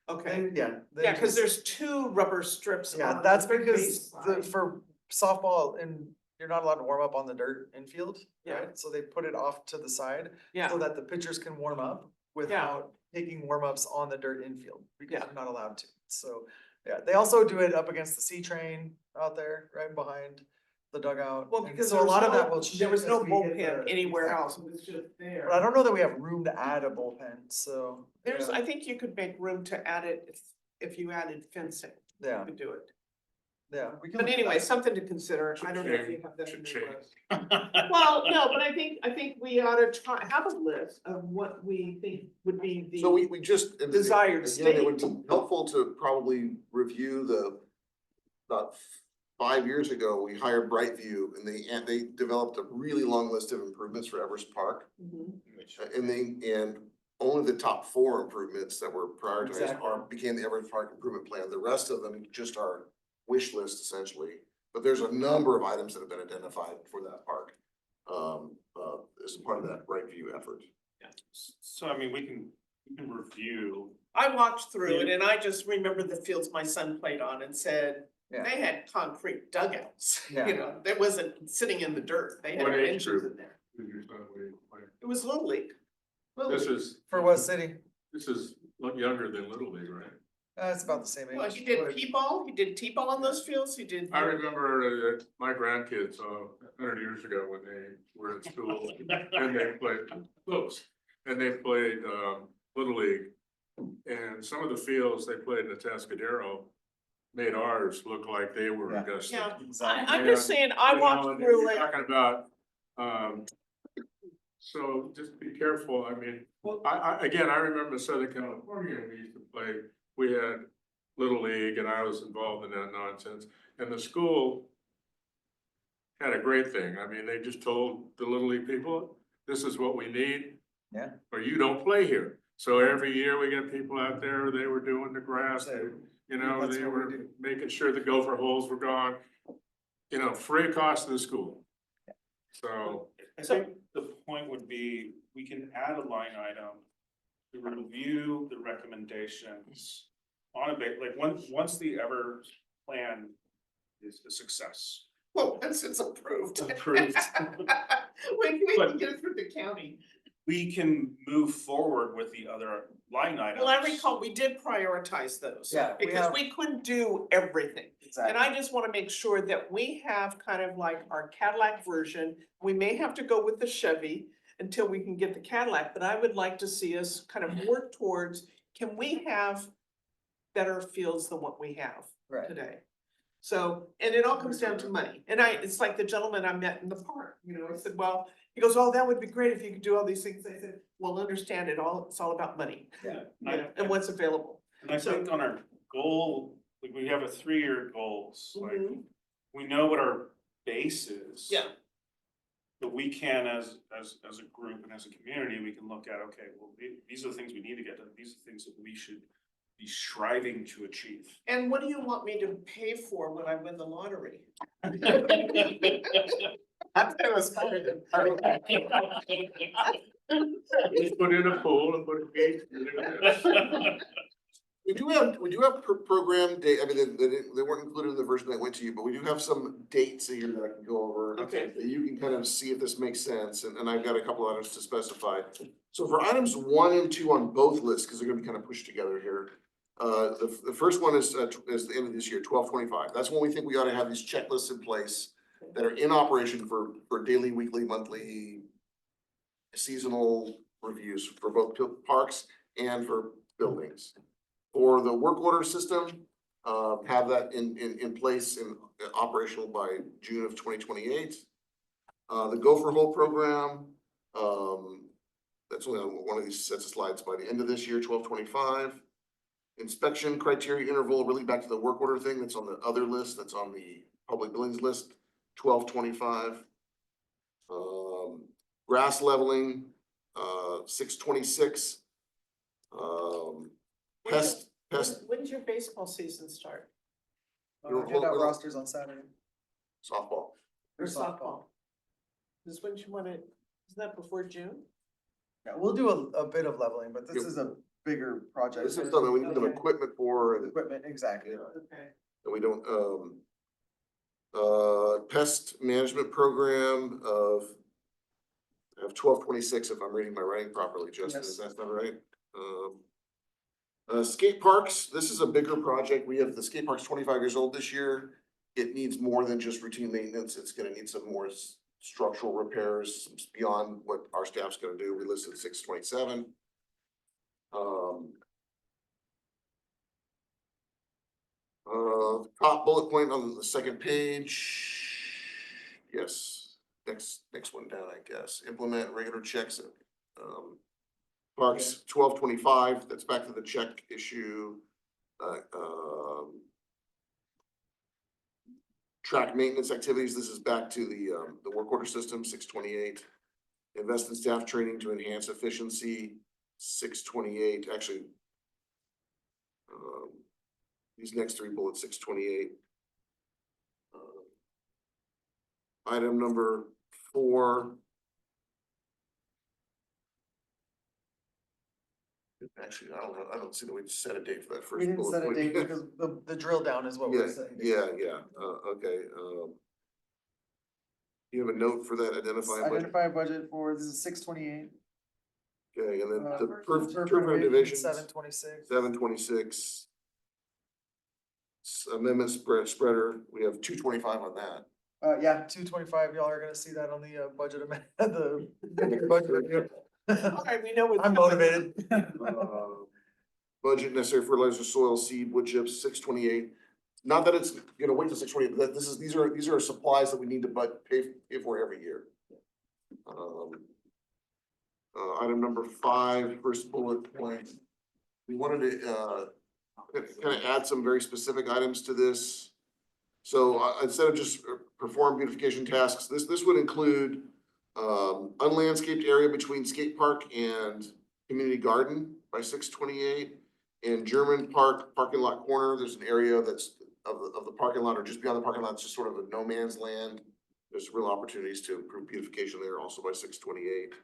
Okay, Yeah. they yeah, cause just- there's two rubber strips. Yeah, on that's the because base the, side. for softball and you're not allowed to warm up on the dirt infield, Yeah. right? So they put it off to the side Yeah, so that the pitchers can warm up without taking warm ups on the dirt infield because Yeah. you're not allowed to. So, yeah, they also do it up against the C train out there, right behind the dugout. well, And because so there a lot of that will there shift was as no we get bullpen the- anywhere exactly. else, it was just there. But I don't know that we have room to add a bullpen, so. There's, yeah, I think you could make room to add it if you added fencing, you Yeah, could do it. yeah. we can But look at anyway, that. something to consider, I don't know if you have that in Cha-ching. your list. Well, no, but I think we ought to try, have a list of what we think would be the. So we just. Desired Again, it would state. be helpful to probably review about 5 years ago, we hired Brightview and they developed a really long list of improvements for Everest Park. Mhm. And only the top 4 improvements that were prioritized Exactly. became the Everest Park Improvement Plan. The rest of them just are wish list essentially. But there's a number of items that have been identified for that park, as part of that Brightview effort. So I mean, we can review. I walked through it and I just remember the fields my son played on and said, Yeah. They had concrete dugouts, Yeah. you know, that wasn't sitting in the dirt, they had What age benches group? in there. Who's your son, what do you play? It was Little League. Little This League. is. For West City, This is look younger than Little League, right? it's about the same age. Well, he did P-ball, he did T-ball on those fields, he did. I remember my grandkids, 100 years ago when they were in school and they played, close. And they played, Little League. And some of the fields they played in the Tascadero made ours look like they were Yeah. Augusta. Yeah, Exactly. I'm just saying, I You know, walked and through you're it. Talking about, so just be careful, I mean, again, I remember Southern California, we used to play, we had Little League and I was involved in that nonsense, and the school had a great thing, I mean, they just told the Little League people, this is what we need. Yeah. Or you don't play here, so every year we get people out there, they were doing the grass, you know, That's they what we were do. making sure the gopher holes were gone. You know, free cost to the school. So, I So- think the point would be, we can add a line item to review the recommendations on a bit, like, once the Ever plan is a success. Well, once it's approved. Approved. We But- can get it through the county. We can move forward with the other line items. Well, I recall, we did prioritize those. Yeah, we Because have- we couldn't do everything. And Exactly. I just wanna make sure that we have kind of like our Cadillac version. We may have to go with the Chevy until we can get the Cadillac, but I would like to see us kind of work towards, can we have better fields than what we have Right. today? So, and it all comes down to money. And it's like the gentleman I met in the park, you know, I said, well, he goes, oh, that would be great if you could do all these things. I said, well, understand it all, it's all about money. Yeah. You know, and what's available. And I think on our goal, like, we have a 3-year goals, like, Mhm. we know what our base is. Yeah. But we can, as a group and as a community, we can look at, okay, well, these are the things we need to get done, these are the things that we should be striving to achieve. And what do you want me to pay for when I win the lottery? I thought it was better than. just put in a pool and put a gate. We do have program date, I mean, they weren't included in the version that went to you, but we do have some dates here that I can go over. Okay. That you can kind of see if this makes sense, and I've got a couple items to specify. So for items 1 and 2 on both lists, because they're gonna be kind of pushed together here. The first one is the end of this year, 12/25. That's when we think we ought to have these checklists in place that are in operation for daily, weekly, monthly, seasonal reviews for both parks and for buildings. For the work order system, have that in place and operational by June of 2028. The Gopher Hole program, that's only on one of these sets of slides by the end of this year, 12/25. Inspection criteria interval, really back to the work order thing that's on the other list, that's on the public buildings list, 12/25. Grass leveling, 6/26. Pest. When's your baseball season start? Get out rosters on Saturday. Softball. Or softball? Is when you wanna, isn't that before June? Yeah, we'll do a bit of leveling, but this Yep. is a bigger project. This is something we need some Okay. equipment for and Equipment, exactly. Okay. we don't, pest management program of 12/26, if I'm reading my writing properly, Justin, is Yes. that not right? Skate parks, this is a bigger project. We have, the skate park's 25 years old this year. It needs more than just routine maintenance. It's gonna need some more structural repairs beyond what our staff's gonna do. We listed 6/27. Top bullet point on the second page. Yes, next one down, I guess. Implement regular checks. Parks 12/25, that's back to the check issue. Track maintenance activities, this is back to the work order system, 6/28. Invest in staff training to enhance efficiency, 6/28, actually. These next 3 bullets, 6/28. Item number 4. Actually, I don't see that we set a date for that first. We didn't bullet set a point. date because the drill down is what Yeah, we're saying. yeah, okay, you have a note for that identify budget? Identify budget for, this is 628. Okay, and then the Turf turf renovation, divisions, 726. 726. Amendment spreader, we have 225 on that. Yeah, 225, y'all are gonna see that on the budget amendment, the budget review. Okay, we know what. I'm motivated. Budget necessary fertilizer, soil, seed, wood chips, 628. Not that it's gonna wait till 628, but this is, these are supplies that we need to pay for every year. Item number 5, first bullet point. We wanted to, kind of add some very specific items to this. So instead of just perform beautification tasks, this would include unlandscaped area between skate park and community garden by 628. In German Park parking lot corner, there's an area that's of the parking lot or just beyond the parking lot, it's just sort of a no man's land. There's real opportunities to improve beautification there also by 628.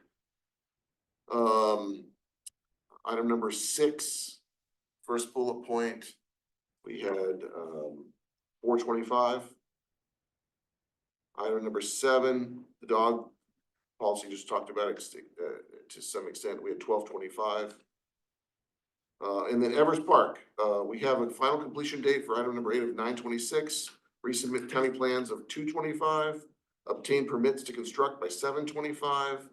Item number 6, first bullet point, we had 425. Item number 7, the dog policy just talked about it to some extent. We had 1225. And then Evers Park, we have a final completion date for item number 8 of 926. Resubmit county plans of 225. Obtain permits to construct by 725.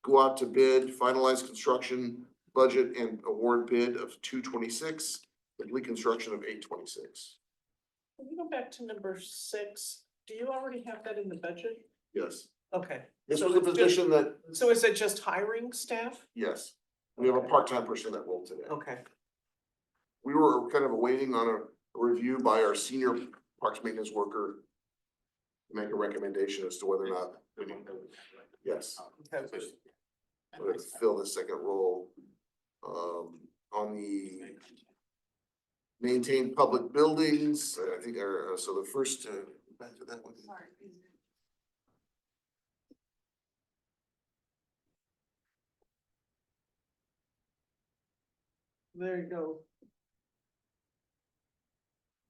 Go out to bid, finalize construction budget and award bid of 226. Complete construction of 826. Can we go back to number 6? Do you already have that in the budget? Yes, Okay. this So was a it's just- position that, So is it just hiring staff? yes, we have a part-time person that role today. Okay. We were kind of waiting on a review by our senior parks maintenance worker to make a recommendation as to whether or not we need to, yes, Okay. to fill the second role. On the maintain public buildings, I think, so the first, back to that one. There you go.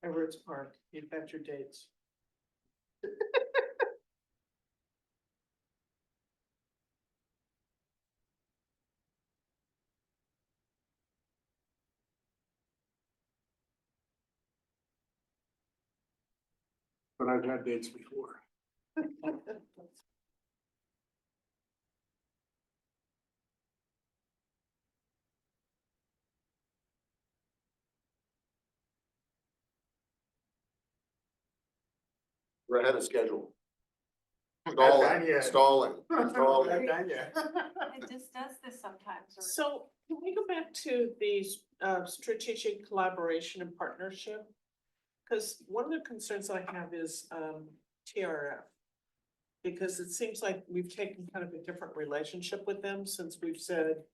Everett's Park, you've got your dates. But I've had dates before. We're ahead of schedule. Not done Stalling, yet. stalling, Not stalling. done yet. It just does this sometimes. or- So can we go back to the strategic collaboration and partnership? Because one of the concerns I have is TRF. Because it seems like we've taken kind of a different relationship with them since we've said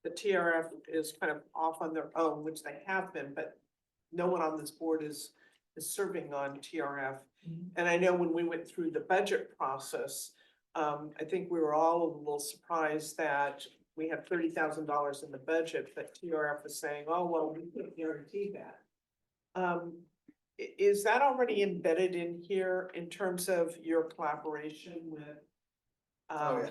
the TRF is kind of off on their own, which they have been, but no one on this board is serving on TRF. And I know when we went through the budget process, I think we were all a little surprised that we had $30,000 in the budget, but TRF is saying, oh, well, we can't guarantee that. Is that already embedded in here in terms of your collaboration with? Oh, yeah.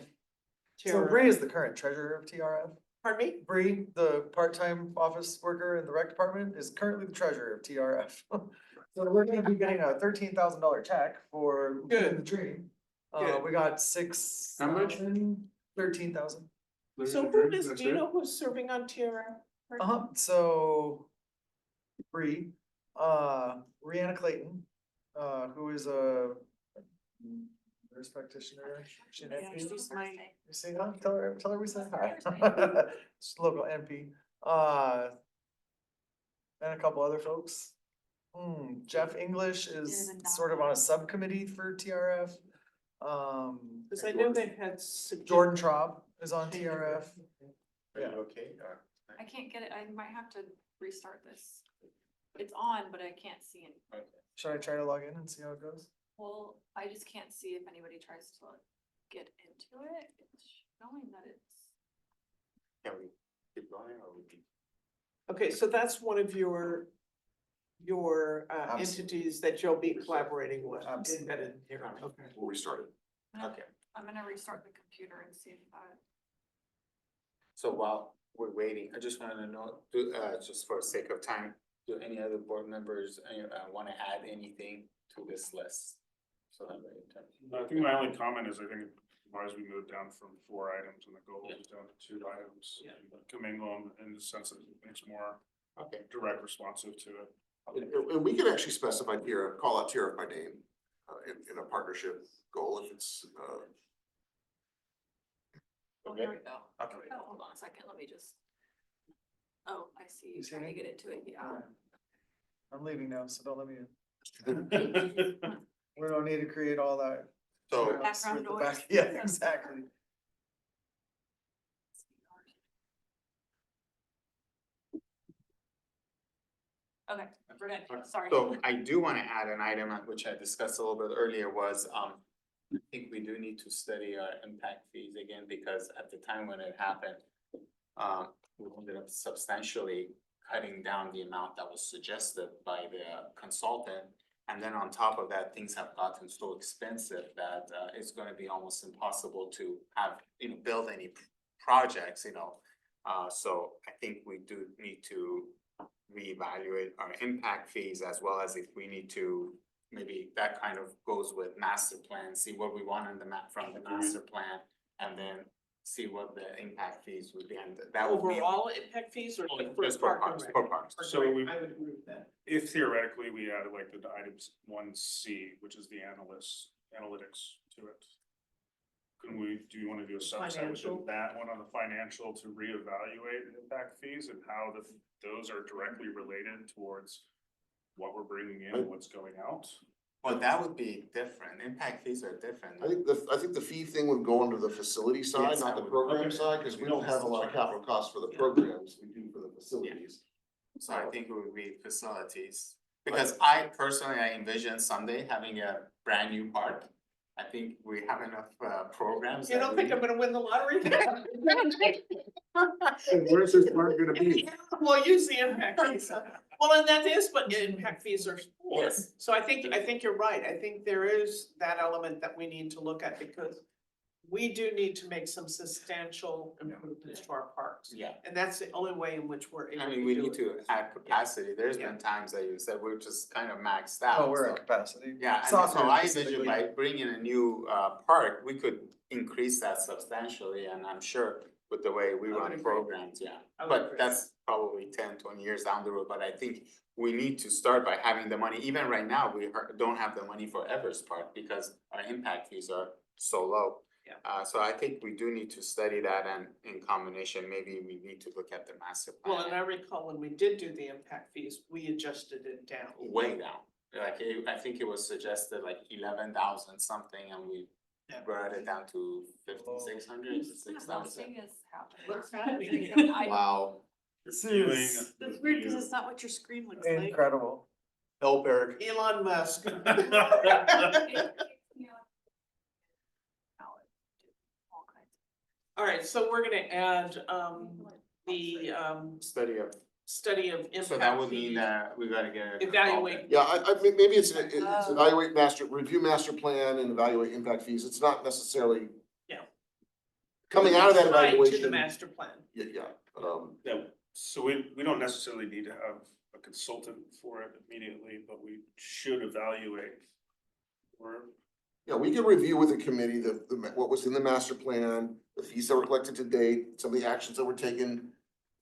So TRF? Bree is the current treasurer of TRF. Pardon me? Bree, the part-time office worker in the rec department, is currently the treasurer of TRF. So we're gonna be getting a $13,000 check for the tree. Good. We got 6. How much? 13,000. So who is, do you know who's serving on TRF? So Bree, Rihanna Clayton, who is a nurse practitioner. She an Yeah, NP? she's my- You see her? Tell her we said hi. She's a local MP. And a couple other folks. Jeff English is sort of on a subcommittee for TRF. Cause I know they've had. Jordan Traub is on TRF. Yeah. Okay. I can't get it. I might have to restart this. It's on, but I can't see it. Should I try to log in and see how it goes? Well, I just can't see if anybody tries to get into it. It's showing that it's. Can we keep going or we? Okay, so that's one of your Absolutely. entities that you'll be collaborating with. Absolutely. embedded here. Okay. Before we started. Okay. I'm gonna restart the computer and see if that. So while we're waiting, I just wanted to know, just for sake of time, do any other board members, wanna add anything to this list? So that way, I think my only comment is I think as we move down from 4 items and the goal is down to 2 items. Yeah. Commingle them in the sense that it makes more okay, direct responsive to it. And we can actually specify Tira, call out Tira by name, in a partnership goal if it's, Oh, Okay. here we go. okay. Oh, hold on a second, let me just. Oh, I see, You see trying to me? get into it, yeah. I'm leaving now, so don't let me in. We don't need to create all that. So, chaos Background with the back- noise. Yeah, exactly. Okay, we're good, sorry. so I do wanna add an item, which I discussed a little bit earlier, was, I think we do need to study our impact fees again, because at the time when it happened, we ended up substantially cutting down the amount that was suggested by the consultant. And then on top of that, things have gotten so expensive that, it's gonna be almost impossible to have, build any projects, So I think we do need to reevaluate our impact fees, as well as if we need to, maybe that kind of goes with master plan, see what we want in the map from the master plan. And then see what the impact fees would be, and that would be. Overall impact fees or Just for Park and parks, Rec? for parks. So we, I would agree with that. if theoretically we added like the items 1C, which is the analytics to it. Can we, do you wanna do a subset Financial. within that one on the financial to reevaluate impact fees and how those are directly related towards what we're bringing in, what's going out? Well, that would be different, impact fees are different. I think the fee thing would go under the facility side, Yes, not that the would- program okay. side, cause we don't have a lot of capital costs for the programs, we do for the facilities. So I think it would be facilities, because I personally, I envision someday having a brand new park. I think we have enough programs. You that don't we- think I'm gonna win the lottery? Where's this park gonna be? We'll use the impact fees. Well, and that is what impact fees are for. Yes. So I think you're right. I think there is that element that we need to look at because we do need to make some substantial improvements to our parks. Yeah, And that's the only way in which we're able I to mean, we do need it. to add capacity, there's Yeah. been times that you said we're just kind of maxed out. Oh, we're so- at capacity. Yeah, and Soccer so I specifically. envision by bringing a new park, we could increase that substantially, and I'm sure with the way we I would run agree. programs, yeah. I would But agree. that's probably 10, 20 years down the road, but I think we need to start by having the money, even right now, we don't have the money for Evers Park because our impact fees are so low. Yeah. So I think we do need to study that, and in combination, maybe we need to look at the master Well, and I plan recall when we did do the impact fees, we adjusted it down. way down. Like, I think it was suggested like 11,000 something, and we Yeah. brought it down to 5,600, 6,000. Something is happening. What's happening? Wow, This Reviewing- is That's weird, cause it's not what your screen looks like. incredible. help Eric. Elon Musk. All right, so we're gonna add, the, Study of, study of impact. so that would mean fees. that we gotta get. a Evaluate. consultant. Yeah, maybe it's Oh. evaluate review master plan and evaluate impact fees, it's not necessarily. Yeah. Coming out of that Tied to the evaluation, master plan. yeah, Yeah, so we don't necessarily need to have a consultant for it immediately, but we should evaluate. Or, yeah, we can review with the committee what was in the master plan, the fees that were collected to date, some of the actions that were taken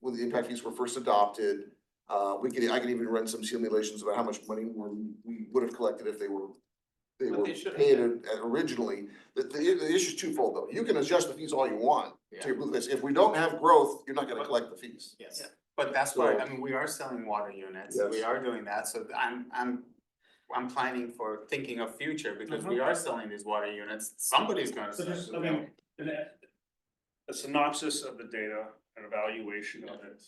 when the impact fees were first adopted. I could even run some simulations about how much money we would have collected if they were What they should have paid been. originally. The issue's twofold though, you can adjust the fees all you want Yeah. to improve this, if we don't have growth, you're not gonna collect the fees. Yes, Yeah. but that's why, So- I mean, we are selling water units, Yes. we are doing that, so I'm planning for thinking of future, because we are selling these water units, somebody's gonna. so start just, to I build. mean, a synopsis of the data, an evaluation of it.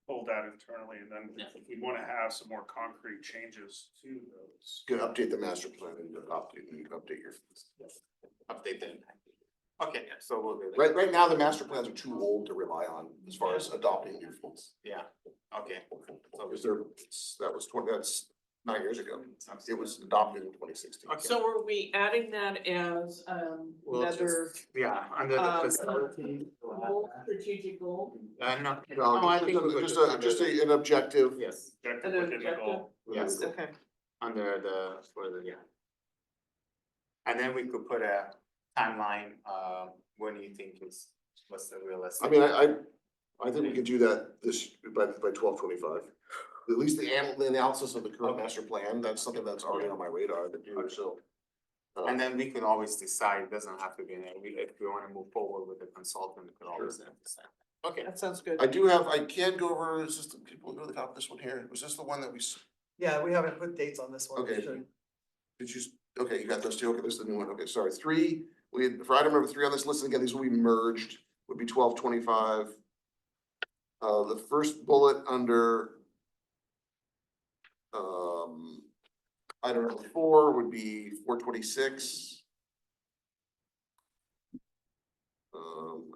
Hold that internally, and then Yeah. if we wanna have some more concrete changes to those. You can update the master plan and update your fees. Update the impact. Okay, yeah, so we'll do that. Right now, the master plans are too old to rely on as far as adopting new things. Yeah, okay. So Because that was that's 9 years ago. It was adopted in 2016. Okay. So are we adding that as, We'll another, just, yeah, under the facility. goal, strategic goal? No, No, I think we could just an objective. Yes, Objective An within the goal. yes, Okay, under the, for the, yeah. And then we could put a timeline, when do you think is, what's the realistic? I mean, I think we can do that by 12/25. At least the analysis of the current master plan, that's something that's already on my radar to do, so. And then we can always decide, it doesn't have to be, if we wanna move forward with the consultant, we could always decide. Okay, that sounds good. I can go over, is this the people go to the top of this one here? Was this the one that we, Yeah, we haven't put dates on this one. We Okay. should. did you, okay, you got those two? Okay, this is the new one. Okay, sorry. 3, for item number 3 on this list, and again, these will be merged, would be 12/25. The first bullet under item number 4 would be 4/26.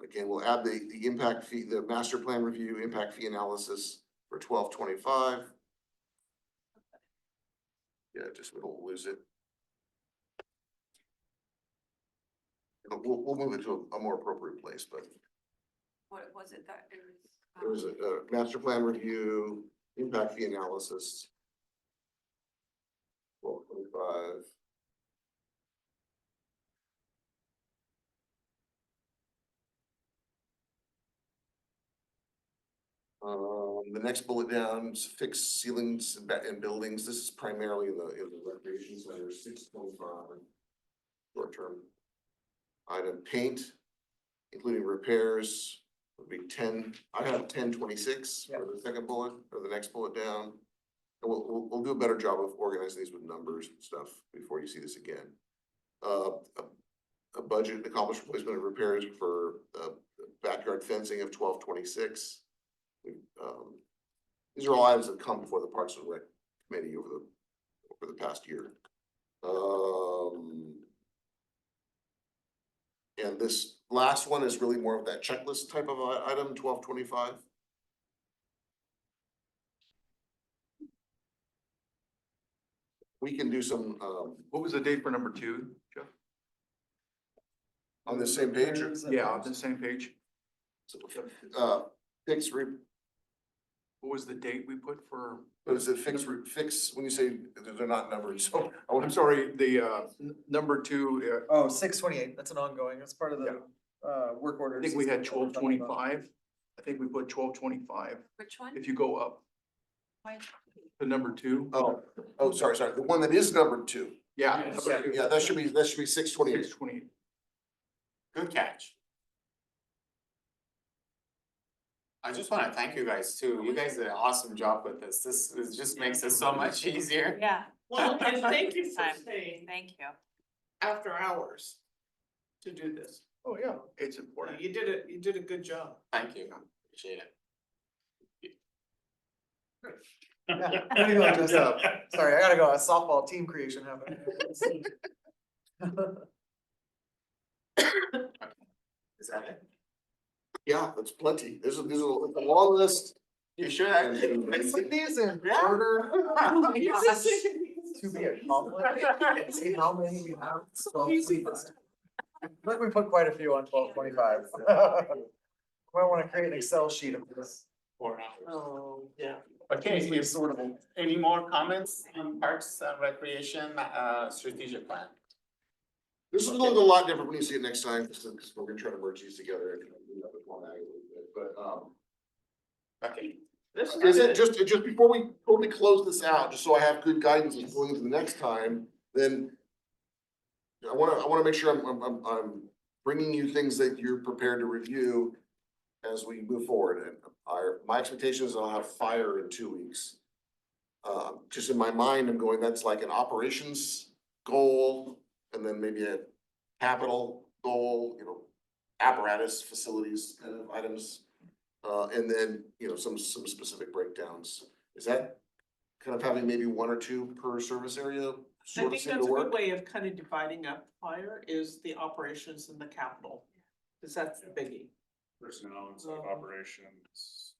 Again, we'll add the impact fee, the master plan review, impact fee analysis for 12/25. Yeah, just we don't lose it. We'll move it to a more appropriate place, but What was it that it was? there was a master plan review, impact fee analysis. 12/25. The next bullet down is fixed ceilings and buildings. This is primarily in the recreation center, 6/25. Short term. Item paint, including repairs, would be 10, I have 10/26 for the second bullet, or the next bullet down. And we'll do a better job of organizing these with numbers and stuff before you see this again. A budget accomplished replacement of repairs for backyard fencing of 12/26. These are all items that come before the Parks and Rec Committee over the past year. And this last one is really more of that checklist type of item, 12/25. We can do some, What was the date for number 2, Jeff? on the same page, or, Yeah, on the same page. fix, What was the date we put for? what is it, fix, when you say they're not numbered, so. I'm sorry, the number 2, Oh, 6/28, that's an ongoing, that's part of the, work order. I think we had 12/25. I think we put 12/25. Which one? If you go up, Why- the number 2. Oh, sorry, the one that is numbered 2. Yeah. Yeah, that should be 6/28. 6/28. good catch. I just wanna thank you guys too, you guys did an awesome job with this, this just makes it so much easier. Yeah, Well, and thank you for Time. staying thank you. after hours to do this. Oh, yeah, it's important. You did a good job. Thank you, appreciate it. Yeah, way to go, Justin. Sorry, I gotta go, a softball team creation happened. Is that it? Yeah, that's plenty. There's a long list. You sure that? Put these in order to be accomplished. See how many we have. 12/25. But we put quite a few on 12/25. Might wanna create an Excel sheet of this. 4 hours. Oh, yeah. Okay, Easily if sortable. any more comments on Parks and Recreation, strategic plan? This is going to look a lot different when you see it next time, because we're gonna try to merge these together and clean up with one ag a little bit, but, Okay, This is it good. just before we totally close this out, just so I have good guidance going into the next time, then I wanna make sure I'm bringing you things that you're prepared to review as we move forward, and my expectation is I'll have fire in 2 weeks. Just in my mind, I'm going, that's like an operations goal, and then maybe a capital goal, apparatus, facilities kind of items. And then, some specific breakdowns. Is that kind of having maybe 1 or 2 per service area? sort of think seem to that's a good work. way of kind of dividing up fire is the operations and the capital. Cause that's the biggie. Personnel and stuff, operations.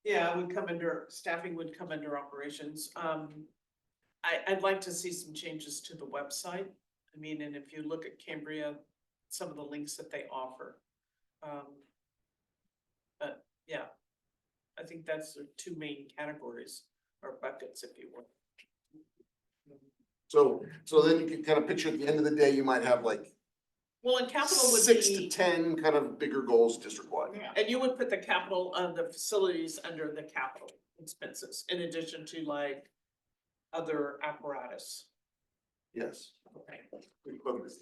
Yeah, would come under, staffing would come under operations. I'd like to see some changes to the website. I mean, and if you look at Cambria, some of the links that they offer. But yeah, I think that's the two main categories or buckets, if you will. So then you can kind of picture at the end of the day, you might have like Well, and capital would 6 to be, 10 kind of bigger goals district-wide. and you would put the capital of the facilities under the capital expenses, in addition to like other apparatus. Yes. Okay. Equipment.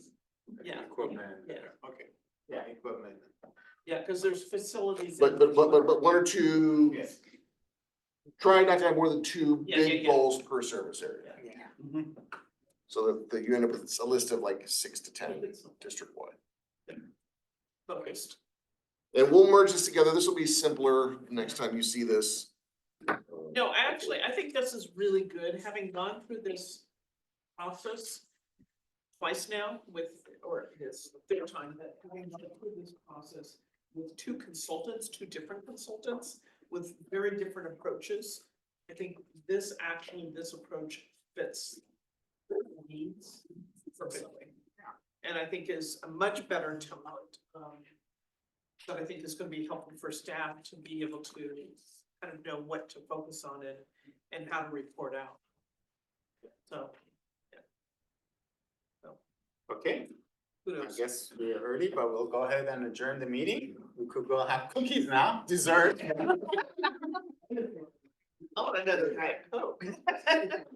Yeah. Equipment, Yeah. okay, yeah, equipment. Yeah, cause there's facilities. But one or two, Yes. try not to have more than two Yeah, big yeah. goals per service area. Yeah. So that you end up with a list of like 6 to 10 district-wide. Focused. And we'll merge this together. This will be simpler next time you see this. No, actually, I think this is really good, having gone through this process twice now with, or this third time, that having gone through this process with two consultants, two different consultants with very different approaches. I think this approach fits the needs perfectly. And I think is a much better template, that I think is gonna be helpful for staff to be able to kind of know what to focus on and how to report out. So. Okay, I Kudos. guess we're early, but we'll go ahead and adjourn the meeting. We could go have cookies now, dessert. I want another Diet Coke.